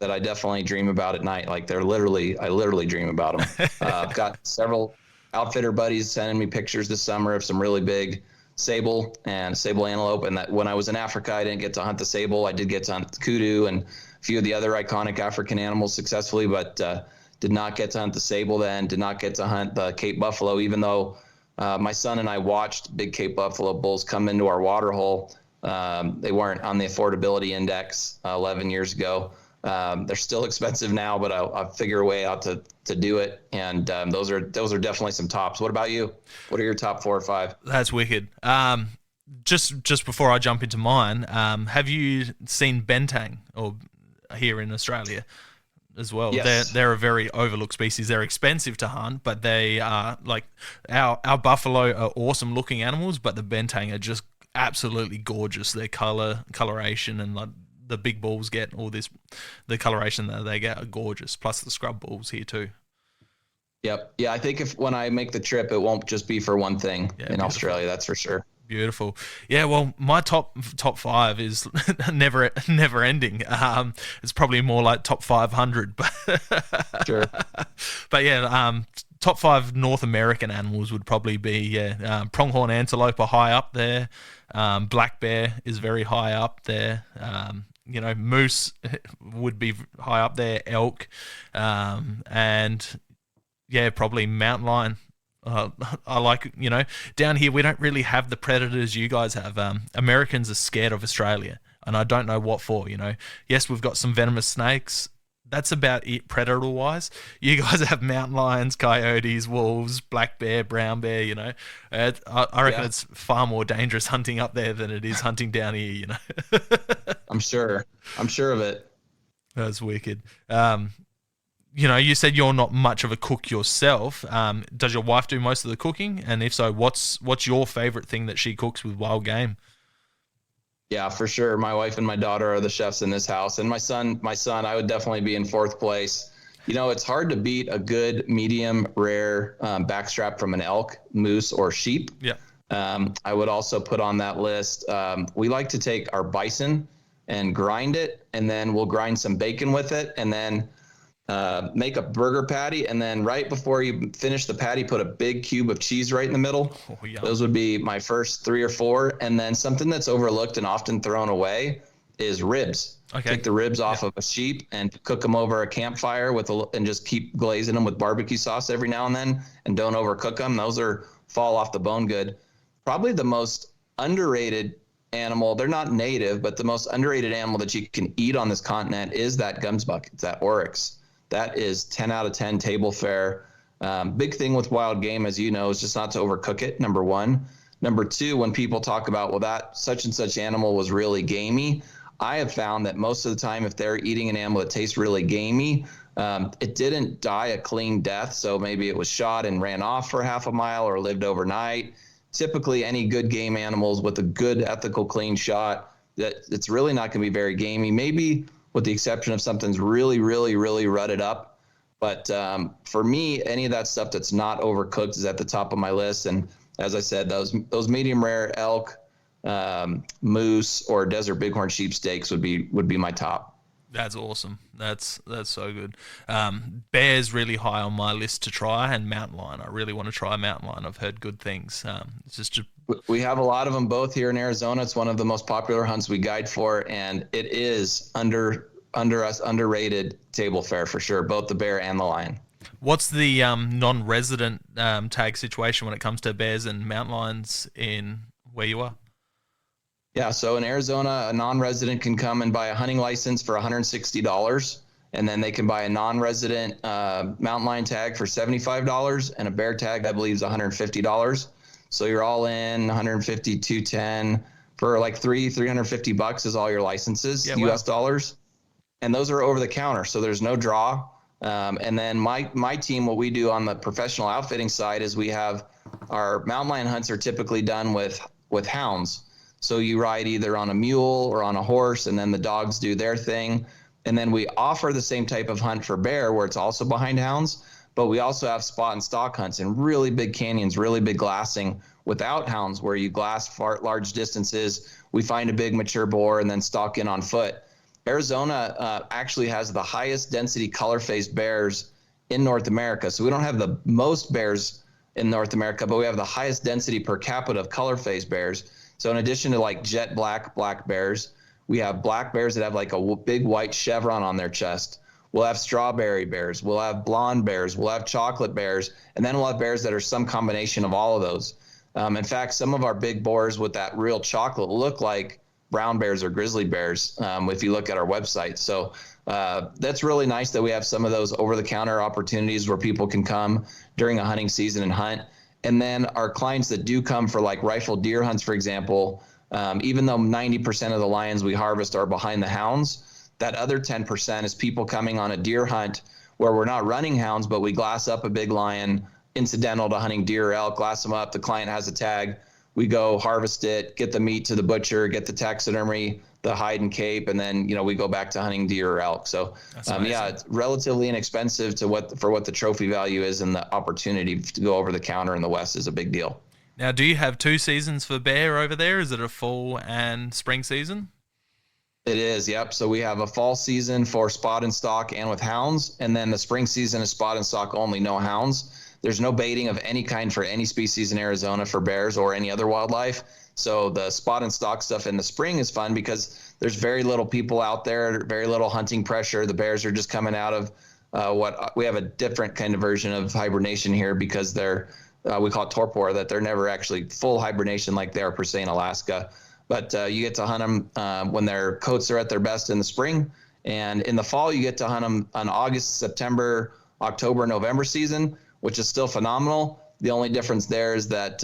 B: That I definitely dream about at night. Like I literally dream about them. I've got several outfitter buddies sending me pictures this summer of some really big sable and sable antelope. And that when I was in Africa, I didn't get to hunt the sable. I did get to hunt the kudu and a few of the other iconic African animals successfully, but did not get to hunt the sable then, did not get to hunt the Cape buffalo, even though my son and I watched big Cape buffalo bulls come into our water hole. They weren't on the affordability index 11 years ago. They're still expensive now, but I'll figure a way out to do it. And those are definitely some tops. What about you? What are your top 4 or 5?
A: That's wicked. Just before I jump into mine, have you seen bentang or here in Australia as well?
B: Yes.
A: They're a very overlooked species. They're expensive to hunt, but they are like our buffalo are awesome looking animals, but the bentang are just absolutely gorgeous. Their coloration and like the big bulls get the coloration that they get are gorgeous. Plus the scrub bulls here too.
B: Yep. Yeah. I think when I make the trip, it won't just be for one thing in beautiful. Australia. That's for sure.
A: Beautiful. Yeah. Well, my top 5 is never ending. It's probably more like top 500, but
B: sure.
A: But yeah, top 5 North American animals would probably be pronghorn antelope are high up there. Black bear is very high up there. Moose would be high up there. Elk, and yeah, probably mountain lion Uh, I like, down here we don't really have the predators you guys have. Americans are scared of Australia, and I don't know what for. Yes, we've got some venomous snakes. That's about it, predator-wise. You guys have mountain lions, coyotes, wolves, black bear, brown bear. I reckon it's far more dangerous hunting up there than it is hunting down here.
B: I'm sure of it.
A: That's wicked. You said you're not much of a cook yourself. Does your wife do most of the cooking? And if so, what's your favorite thing that she cooks with wild game?
B: Yeah, for sure. My wife and my daughter are the chefs in this house, and my son, I would definitely be in fourth place. It's hard to beat a good medium rare backstrap from an elk, moose, or sheep.
A: Yeah.
B: I would also put on that list. We like to take our bison and grind it, and then we'll grind some bacon with it, and then make a burger patty, and then right before you finish the patty, put a big cube of cheese right in the middle.
A: Oh, yeah.
B: Those would be my first 3 or 4. And then something that's overlooked and often thrown away is ribs.
A: Okay.
B: Take the ribs off of a sheep and cook them over a campfire and just keep glazing them with barbecue sauce every now and then, and don't overcook them. Those fall off the bone good. Probably the most underrated animal, they're not native, but the most underrated animal that you can eat on this continent is that gumsbuck. It's that oryx. That is 10 out of 10 table fare. Big thing with wild game, as you know, is just not to overcook it, number one. Number two, when people talk about, well, that such and such animal was really gamey, I have found that most of the time, if they're eating an animal that tastes really gamey, it didn't die a clean death. So maybe it was shot and ran off for half a mile or lived overnight. Typically, any good game animals with a good, ethical, clean shot, it's really not going to be very gamey. Maybe with the exception of something's really, really, really rutted up. But for me, any of that stuff that's not overcooked is at the top of my list. And as I said, those medium rare elk, moose, or desert bighorn sheep steaks would be my top.
A: That's awesome. That's so good. Bear's really high on my list to try, and mountain lion. I really want to try mountain lion. I've heard good things. It's just
B: we have a lot of them both here in Arizona. It's one of the most popular hunts we guide for, and it is underrated table fare for sure, both the bear and the lion.
A: What's the non-resident tag situation when it comes to bears and mountain lions in where you are?
B: Yeah, so in Arizona, a non-resident can come and buy a hunting license for $160, and then they can buy a non-resident mountain lion tag for $75, and a bear tag, I believe, is $150. So you're all in $150, $210 for like $350 is all your licenses, yeah, US dollars, and those are over the counter, so there's no draw. And then my team, what we do on the professional outfitting side is we have our mountain lion hunts are typically done with hounds. So you ride either on a mule or on a horse, and then the dogs do their thing. And then we offer the same type of hunt for bear where it's also behind hounds, but we also have spot and stalk hunts in really big canyons, really big glassing without hounds, where you glass large distances. We find a big mature boar and then stalk in on foot. Arizona actually has the highest density color-faced bears in North America. So we don't have the most bears in North America, but we have the highest density per capita of color-faced bears. So in addition to like jet black bears, we have black bears that have like a big white chevron on their chest. We'll have strawberry bears. We'll have blonde bears. We'll have chocolate bears. And then we'll have bears that are some combination of all of those. In fact, some of our big boars with that real chocolate look like brown bears or grizzly bears if you look at our website. So that's really nice that we have some of those over-the-counter opportunities where people can come during a hunting season and hunt. And then our clients that do come for like rifle deer hunts, for example, even though 90% of the lions we harvest are behind the hounds, that other 10% is people coming on a deer hunt where we're not running hounds, but we glass up a big lion incidental to hunting deer or elk, glass them up. The client has a tag. We go harvest it, get the meat to the butcher, get the taxidermy, the hide and cape, and then we go back to hunting deer or elk. So yeah, it's relatively inexpensive for what the trophy value is, and the opportunity to go over the counter in the West is a big deal.
A: Now, do you have 2 seasons for bear over there? Is it a fall and spring season?
B: It is, yep. So we have a fall season for spot and stalk and with hounds, and then the spring season is spot and stalk only, no hounds. There's no baiting of any kind for any species in Arizona for bears or any other wildlife. So the spot and stalk stuff in the spring is fun because there's very little people out there, very little hunting pressure. The bears are just coming out of we have a different kind of version of hibernation here because they're we call it torpor, that they're never actually full hibernation like they are per se in Alaska. But you get to hunt them when their coats are at their best in the spring. And in the fall, you get to hunt them on August, September, October, November season, which is still phenomenal. The only difference there is that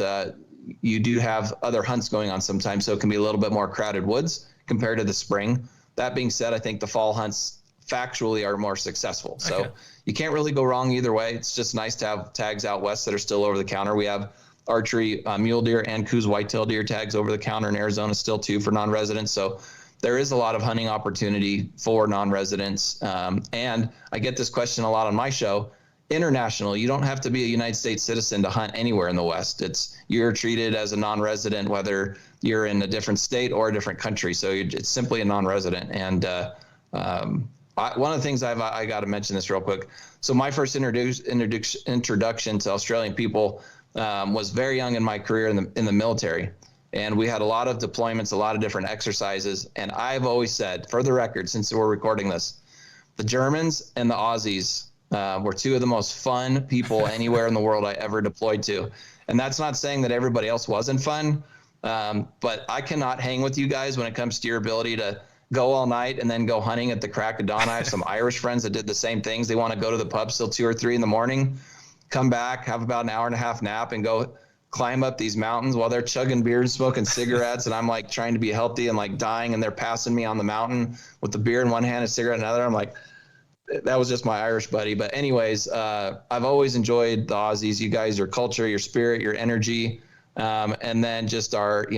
B: you do have other hunts going on sometimes, so it can be a little bit more crowded woods compared to the spring. That being said, I think the fall hunts factually are more successful. So
A: Okay.
B: you can't really go wrong either way. It's just nice to have tags out west that are still over the counter. We have archery mule deer and Coues whitetail deer tags over the counter in Arizona still too for non-residents. So there is a lot of hunting opportunity for non-residents. And I get this question a lot on my show. International, you don't have to be a United States citizen to hunt anywhere in the West. You're treated as a non-resident, whether you're in a different state or a different country. So it's simply a non-resident. And one of the things I got to mention this real quick. So my first introduction to Australian people was very young in my career in the military. And we had a lot of deployments, a lot of different exercises. And I've always said, for the record, since we're recording this, the Germans and the Aussies were two of the most fun people anywhere in the world I ever deployed to. And that's not saying that everybody else wasn't fun, but I cannot hang with you guys when it comes to your ability to go all night and then go hunting at the crack of dawn. I have some Irish friends that did the same things. They want to go to the pub till 2 or 3 in the morning, come back, have about an hour and a half nap, and go climb up these mountains while they're chugging beers, smoking cigarettes, and I'm like trying to be healthy and like dying, and they're passing me on the mountain with the beer in one hand and a cigarette in another. I'm like, that was just my Irish buddy. But anyways, I've always enjoyed the Aussies. You guys, your culture, your spirit, your energy, and then just our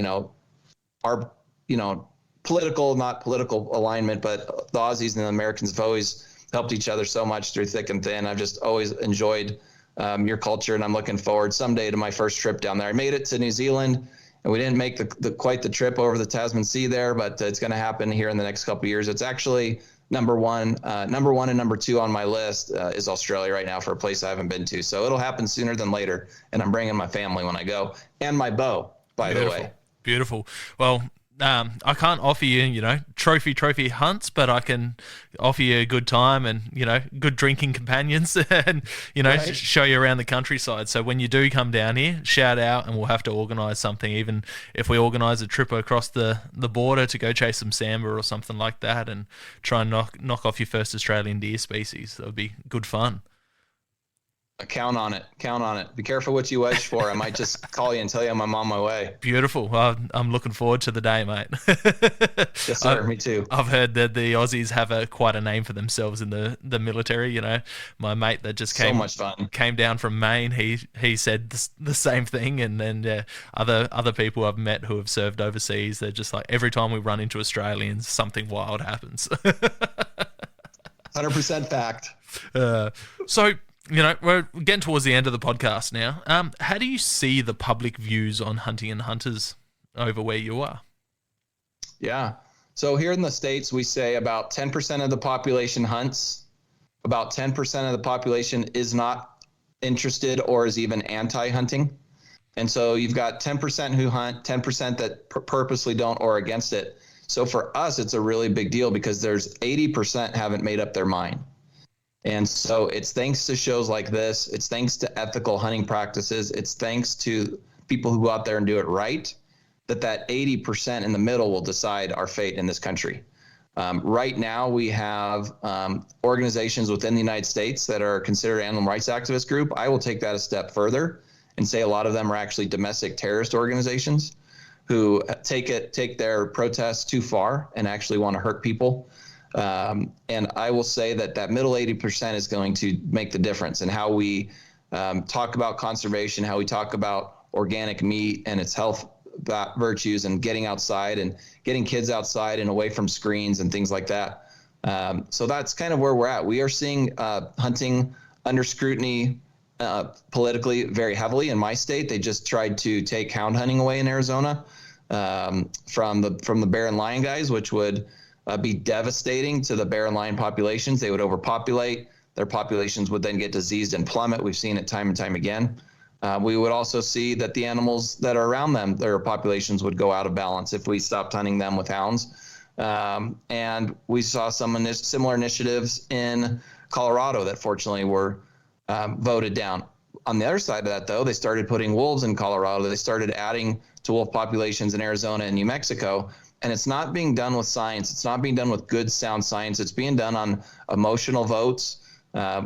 B: political, not political alignment, but the Aussies and the Americans have always helped each other so much through thick and thin. I've just always enjoyed your culture, and I'm looking forward someday to my first trip down there. I made it to New Zealand, and we didn't make quite the trip over the Tasman Sea there, but it's going to happen here in the next couple of years. It's actually number one and number 2 on my list is Australia right now for a place I haven't been to. So it'll happen sooner than later, and I'm bringing my family when I go, and my bow, by the way.
A: Beautiful. Well, I can't offer you, trophy hunts, but I can offer you a good time and, good drinking companions and,
B: Right.
A: show you around the countryside. So when you do come down here, shout out and we'll have to organise something, even if we organise a trip across the border to go chase some samba or something like that and try and knock off your first Australian deer species. That would be good fun.
B: Count on it. Count on it. Be careful what you wish for. I might just call you and tell you I'm on my way.
A: Beautiful. Well, I'm looking forward to the day, mate.
B: Yes, sir. Me too.
A: I've heard that the Aussies have quite a name for themselves in the military. My mate that just
B: So much fun.
A: came down from Maine, he said the same thing. And then other people I've met who have served overseas, they're just like, every time we run into Australians, something wild happens.
B: 100% fact.
A: So, we're getting towards the end of the podcast now. How do you see the public views on hunting and hunters over where you are?
B: Yeah. So here in the States, we say about 10% of the population hunts. About 10% of the population is not interested or is even anti-hunting. And so you've got 10% who hunt, 10% that purposely don't or against it. So for us, it's a really big deal because there's 80% haven't made up their mind. And so it's thanks to shows like this. It's thanks to ethical hunting practices. It's thanks to people who go out there and do it right, that 80% in the middle will decide our fate in this country. Right now, we have organizations within the United States that are considered animal rights activist group. I will take that a step further and say a lot of them are actually domestic terrorist organizations who take their protests too far and actually want to hurt people. And I will say that middle 80% is going to make the difference in how we talk about conservation, how we talk about organic meat and its health virtues, and getting outside and getting kids outside and away from screens and things like that. So that's kind of where we're at. We are seeing hunting under scrutiny politically very heavily in my state. They just tried to take hound hunting away in Arizona from the bear and lion guys, which would be devastating to the bear and lion populations. They would overpopulate. Their populations would then get diseased and plummet. We've seen it time and time again. We would also see that the animals that are around them, their populations would go out of balance if we stopped hunting them with hounds. And we saw some similar initiatives in Colorado that fortunately were voted down. on the other side of that, though, they started putting wolves in Colorado. They started adding to wolf populations in Arizona and New Mexico. And it's not being done with science. It's not being done with good, sound science. It's being done on emotional votes.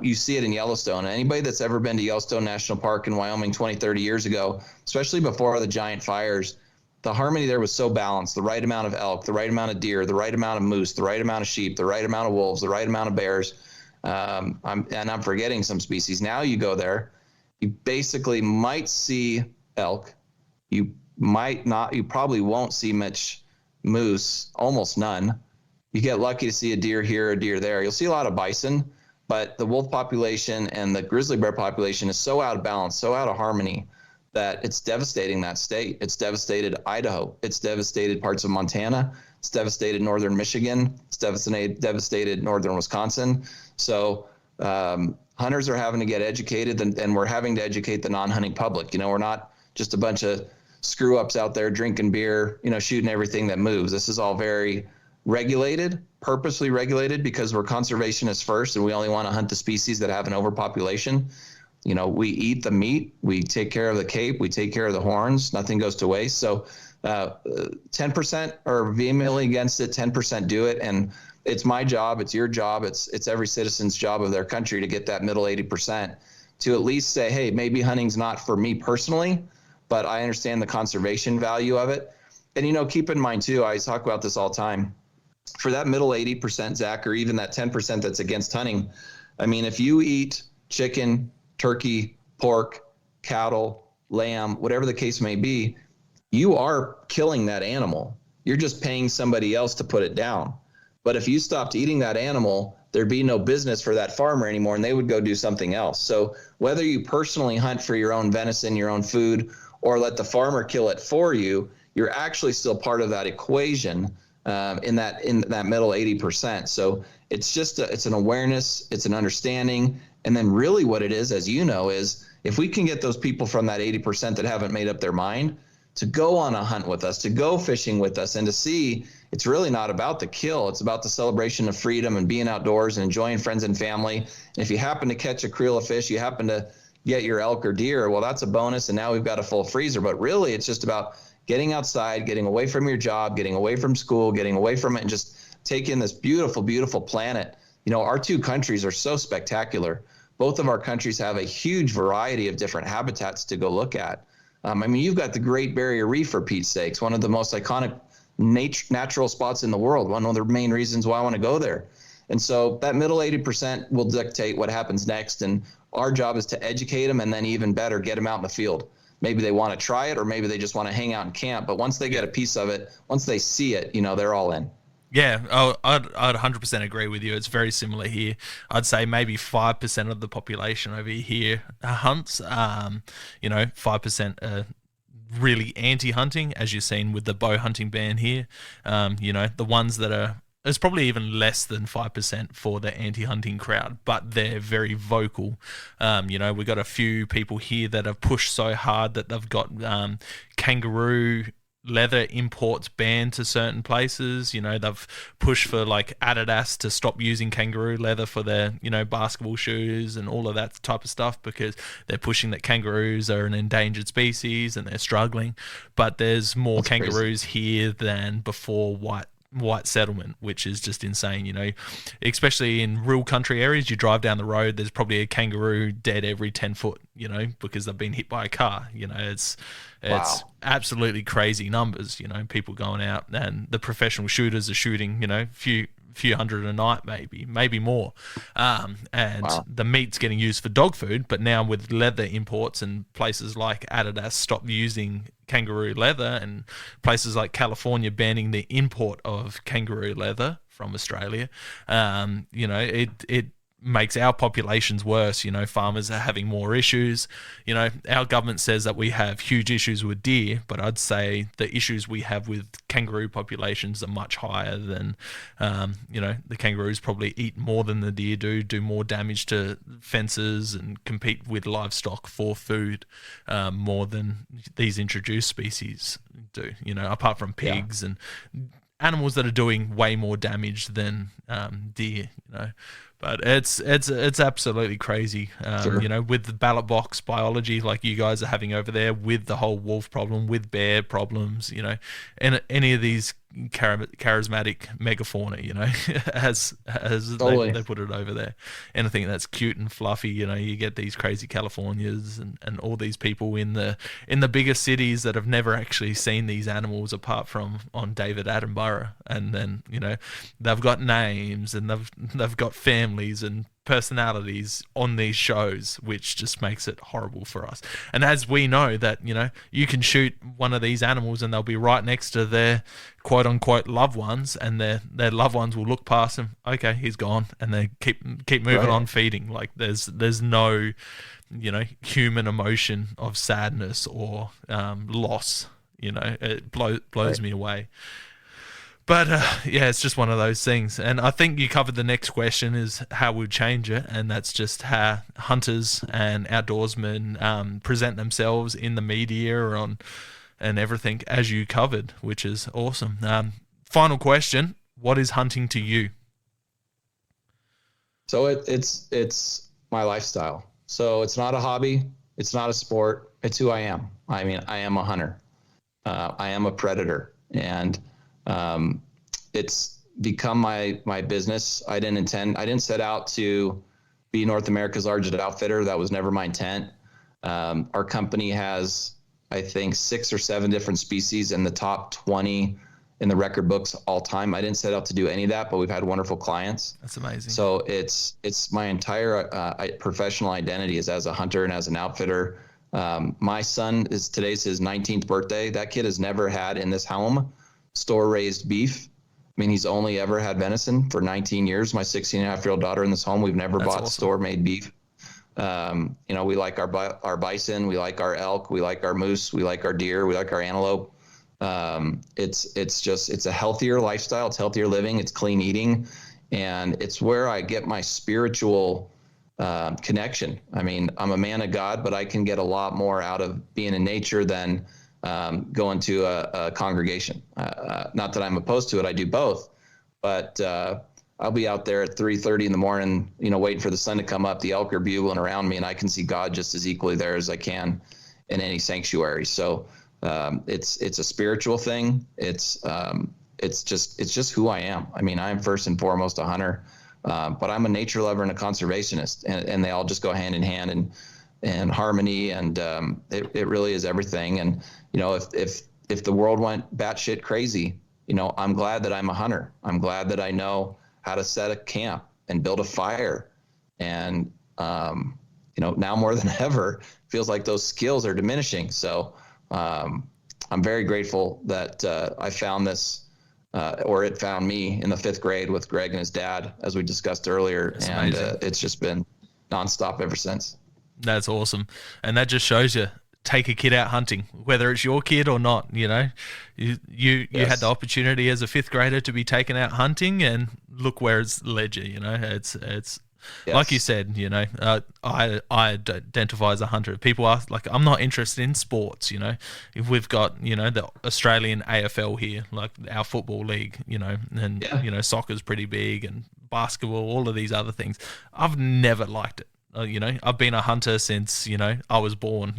B: You see it in Yellowstone. Anybody that's ever been to Yellowstone National Park in Wyoming 20, 30 years ago, especially before the giant fires, the harmony there was so balanced. The right amount of elk, the right amount of deer, the right amount of moose, the right amount of sheep, the right amount of wolves, the right amount of bears. I'm forgetting some species. Now you go there, you basically might see elk. You might not, you probably won't see much moose, almost none. You get lucky to see a deer here, a deer there. You'll see a lot of bison, but the wolf population and the grizzly bear population is so out of balance, so out of harmony, that it's devastating that state. It's devastated Idaho. It's devastated parts of Montana. It's devastated northern Michigan. It's devastated northern Wisconsin. So hunters are having to get educated, and we're having to educate the non-hunting public. We're not just a bunch of screw ups out there drinking beer, shooting everything that moves. This is all very regulated, purposely regulated, because we're conservationists first, and we only want to hunt the species that have an overpopulation. We eat the meat, we take care of the cape, we take care of the horns, nothing goes to waste. So 10% are vehemently against it, 10% do it. And it's my job, it's your job, it's every citizen's job of their country to get that middle 80% to at least say, hey, maybe hunting's not for me personally, but I understand the conservation value of it. And, keep in mind too, I talk about this all the time, for that middle 80%, Zach, or even that 10% that's against hunting. I mean, if you eat chicken, turkey, pork, cattle, lamb, whatever the case may be, you are killing that animal. You're just paying somebody else to put it down. But if you stopped eating that animal, there'd be no business for that farmer anymore, and they would go do something else. So whether you personally hunt for your own venison, your own food, or let the farmer kill it for you, you're actually still part of that equation in that middle 80%. So it's an awareness, it's an understanding. And then really what it is, as you know, is if we can get those people from that 80% that haven't made up their mind to go on a hunt with us, to go fishing with us, and to see it's really not about the kill. It's about the celebration of freedom and being outdoors and enjoying friends and family. And if you happen to catch a creel of fish, you happen to get your elk or deer, well, that's a bonus. And now we've got a full freezer. But really, it's just about getting outside, getting away from your job, getting away from school, getting away from it, and just take in this beautiful, beautiful planet. Our two countries are so spectacular. Both of our countries have a huge variety of different habitats to go look at. You've got the Great Barrier Reef, for Pete's sakes, one of the most iconic natural spots in the world, one of the main reasons why I want to go there. And so that middle 80% will dictate what happens next. And our job is to educate them, and then even better, get them out in the field. Maybe they want to try it, or maybe they just want to hang out and camp. But once they get a piece of it, once they see it, they're all in.
A: Yeah, I'd 100% agree with you. It's very similar here. I'd say maybe 5% of the population over here hunts. 5% are really anti-hunting, as you've seen with the bow hunting ban here. The ones that are, it's probably even less than 5% for the anti-hunting crowd, but they're very vocal. We've got a few people here that have pushed so hard that they've got kangaroo leather imports banned to certain places. They've pushed for like Adidas to stop using kangaroo leather for their, basketball shoes and all of that type of stuff, because they're pushing that kangaroos are an endangered species and they're struggling. But there's more kangaroos here than before white settlement, which is just insane. Especially in rural country areas, you drive down the road, there's probably a kangaroo dead every 10 foot, because they've been hit by a car. It's
B: Wow.
A: absolutely crazy numbers. People going out, and the professional shooters are shooting, few hundred a night, maybe more. And
B: Wow.
A: the meat's getting used for dog food, but now with leather imports and places like Adidas stop using kangaroo leather, and places like California banning the import of kangaroo leather from Australia, it makes our populations worse. Farmers are having more issues. Our government says that we have huge issues with deer, but I'd say the issues we have with kangaroo populations are much higher than, the kangaroos probably eat more than the deer do more damage to fences and compete with livestock for food more than these introduced species do, apart from pigs and animals that are doing way more damage than deer, But it's absolutely crazy,
B: Sure.
A: with the ballot box biology like you guys are having over there, with the whole wolf problem, with bear problems, and any of these charismatic megafauna, as
B: Totally.
A: they put it over there. Anything that's cute and fluffy, you get these crazy Californias and all these people in the bigger cities that have never actually seen these animals apart from on David Attenborough, and then they've got names and they've got families and personalities on these shows, which just makes it horrible for us. And as we know that, you can shoot one of these animals and they'll be right next to their quote unquote loved ones, and their loved ones will look past them. Okay, he's gone, and they keep moving on feeding. Like there's no, human emotion of sadness or loss. It blows me away. But it's just one of those things. And I think you covered the next question is how we'd change it. And that's just how hunters and outdoorsmen present themselves in the media and everything, as you covered, which is awesome. Final question, what is hunting to you?
B: So it's my lifestyle. So it's not a hobby. It's not a sport. It's who I am. I mean, I am a hunter. I am a predator. And it's become my business. I didn't set out to be North America's largest outfitter. That was never my intent. Our company has, I think, 6 or 7 different species in the top 20 in the record books all time. I didn't set out to do any of that, but we've had wonderful clients.
A: That's amazing.
B: So it's my entire professional identity is as a hunter and as an outfitter. My son today's his 19th birthday. That kid has never had in this home store-raised beef. I mean, he's only ever had venison for 19 years. My 16-and-a-half-year-old daughter in this home, we've never bought awesome. Store-made beef. We like our bison, we like our elk, we like our moose, we like our deer, we like our antelope. It's a healthier lifestyle. It's healthier living. It's clean eating, and it's where I get my spiritual connection. I mean, I'm a man of God, but I can get a lot more out of being in nature than going to a congregation. Not that I'm opposed to it. I do both, but I'll be out there at 3:30 in the morning, waiting for the sun to come up. The elk are bugling around me, and I can see God just as equally there as I can in any sanctuary. So it's a spiritual thing. It's just who I am. I mean, I am first and foremost a hunter, but I'm a nature lover and a conservationist, and they all just go hand in hand and harmony. And it really is everything. And if the world went batshit crazy, I'm glad that I'm a hunter. I'm glad that I know how to set a camp and build a fire. And now more than ever, feels like those skills are diminishing. So I'm very grateful that I found this, or it found me in the 5th grade with Greg and his dad, as we discussed earlier. That's and it's just been nonstop ever since.
A: That's awesome. And that just shows you, take a kid out hunting, whether it's your kid or not. You had the opportunity as a 5th grader to be taken out hunting, and look where it's led you. It's yes. Like you said, I identify as a hunter. People ask, like, I'm not interested in sports. If we've got the Australian AFL here, like our football league, and soccer's pretty big, and basketball, all of these other things. I've never liked it. I've been a hunter since, I was born.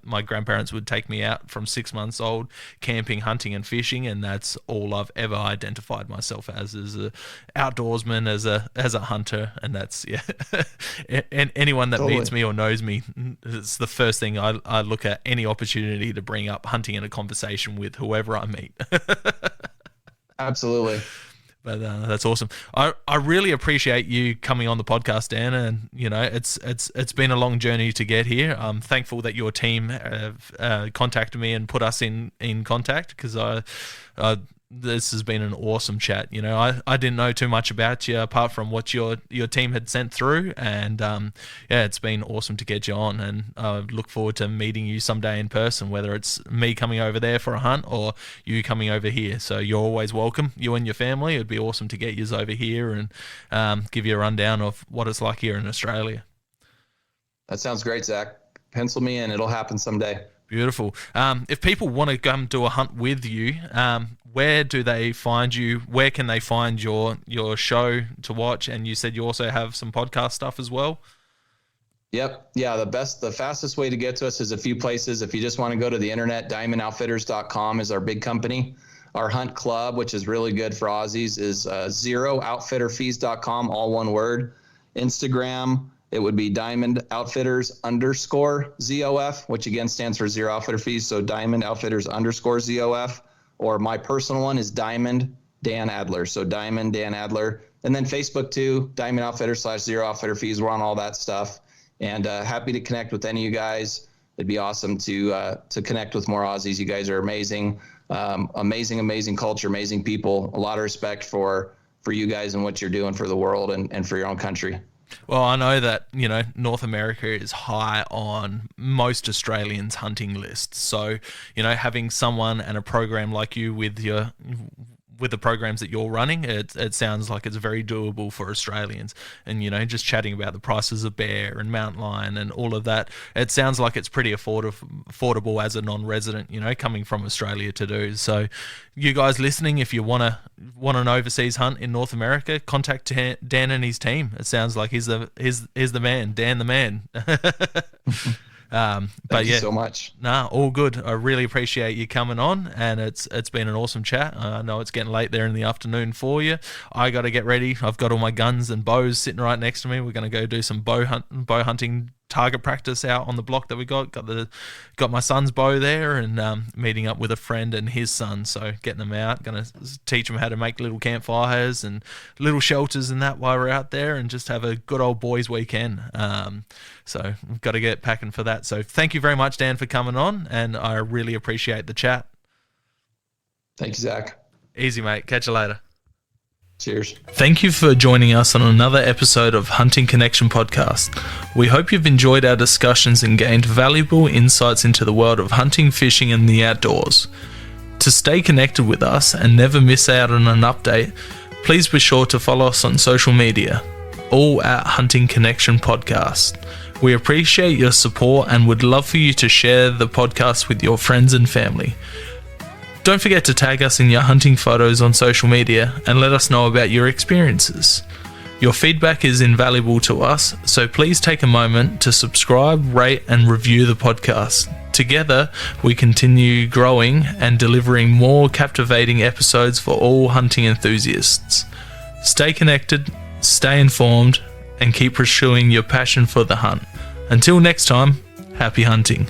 A: My grandparents would take me out from 6 months old, camping, hunting, and fishing, and that's all I've ever identified myself as a outdoorsman, as a hunter, and that's and anyone that meets me or knows me, it's the first thing I look at any opportunity to bring up hunting in a conversation with whoever I meet.
B: Absolutely.
A: But that's awesome. I really appreciate you coming on the podcast, Dan. And it's been a long journey to get here. I'm thankful that your team have contacted me and put us in contact, because this has been an awesome chat. I didn't know too much about you apart from what your team had sent through, and it's been awesome to get you on, and I look forward to meeting you someday in person, whether it's me coming over there for a hunt or you coming over here. So you're always welcome, you and your family. It'd be awesome to get you over here and give you a rundown of what it's like here in Australia.
B: That sounds great, Zach. Pencil me in. It'll happen someday.
A: Beautiful. If people want to come do a hunt with you, where do they find you? Where can they find your show to watch? And you said you also have some podcast stuff as well.
B: Yep. Yeah. The fastest way to get to us is a few places. If you just want to go to the internet, diamondoutfitters.com is our big company. Our hunt club, which is really good for Aussies, is ZeroOutfitterFees.com, all one word. Instagram, it would be DiamondOutfitters_ZOF, which again stands for Zero Outfitter Fees. So DiamondOutfitters_ZOF, or my personal one is Diamond Dan Adler. So Diamond Dan Adler. And then Facebook too, Diamond Outfitters /Zero Outfitter Fees. We're on all that stuff. And happy to connect with any of you guys. It'd be awesome to connect with more Aussies. You guys are amazing. Amazing culture, amazing people. A lot of respect for you guys and what you're doing for the world and for your own country.
A: Well, I know that, North America is high on most Australians' hunting lists. So, having someone and a program like you with the programs that you're running, it sounds like it's very doable for Australians. And, just chatting about the prices of bear and mountain lion and all of that, it sounds like it's pretty affordable as a non-resident, coming from Australia to do. So you guys listening, if you want an overseas hunt in North America, contact Dan and his team. It sounds like he's the man, Dan the man.
B: Thank you so much.
A: All good. I really appreciate you coming on, and it's been an awesome chat. I know it's getting late there in the afternoon for you. I got to get ready. I've got all my guns and bows sitting right next to me. We're going to go do some bow hunting target practice out on the block that we got my son's bow there, and meeting up with a friend and his son, so getting them out, gonna teach them how to make little campfires and little shelters and that while we're out there, and just have a good old boys weekend. So we've got to get packing for that. So thank you very much, Dan, for coming on, and I really appreciate the chat.
B: Thank you, Zach.
A: Easy, mate. Catch you later.
B: Cheers.
A: Thank you for joining us on another episode of Hunting Connection Podcast. We hope you've enjoyed our discussions and gained valuable insights into the world of hunting, fishing, and the outdoors. To stay connected with us and never miss out on an update, please be sure to follow us on social media, all at Hunting Connection Podcast. We appreciate your support and would love for you to share the podcast with your friends and family. Don't forget to tag us in your hunting photos on social media and let us know about your experiences. Your feedback is invaluable to us, so please take a moment to subscribe, rate, and review the podcast. Together, we continue growing and delivering more captivating episodes for all hunting enthusiasts. Stay connected, stay informed, and keep pursuing your passion for the hunt. Until next time, happy hunting.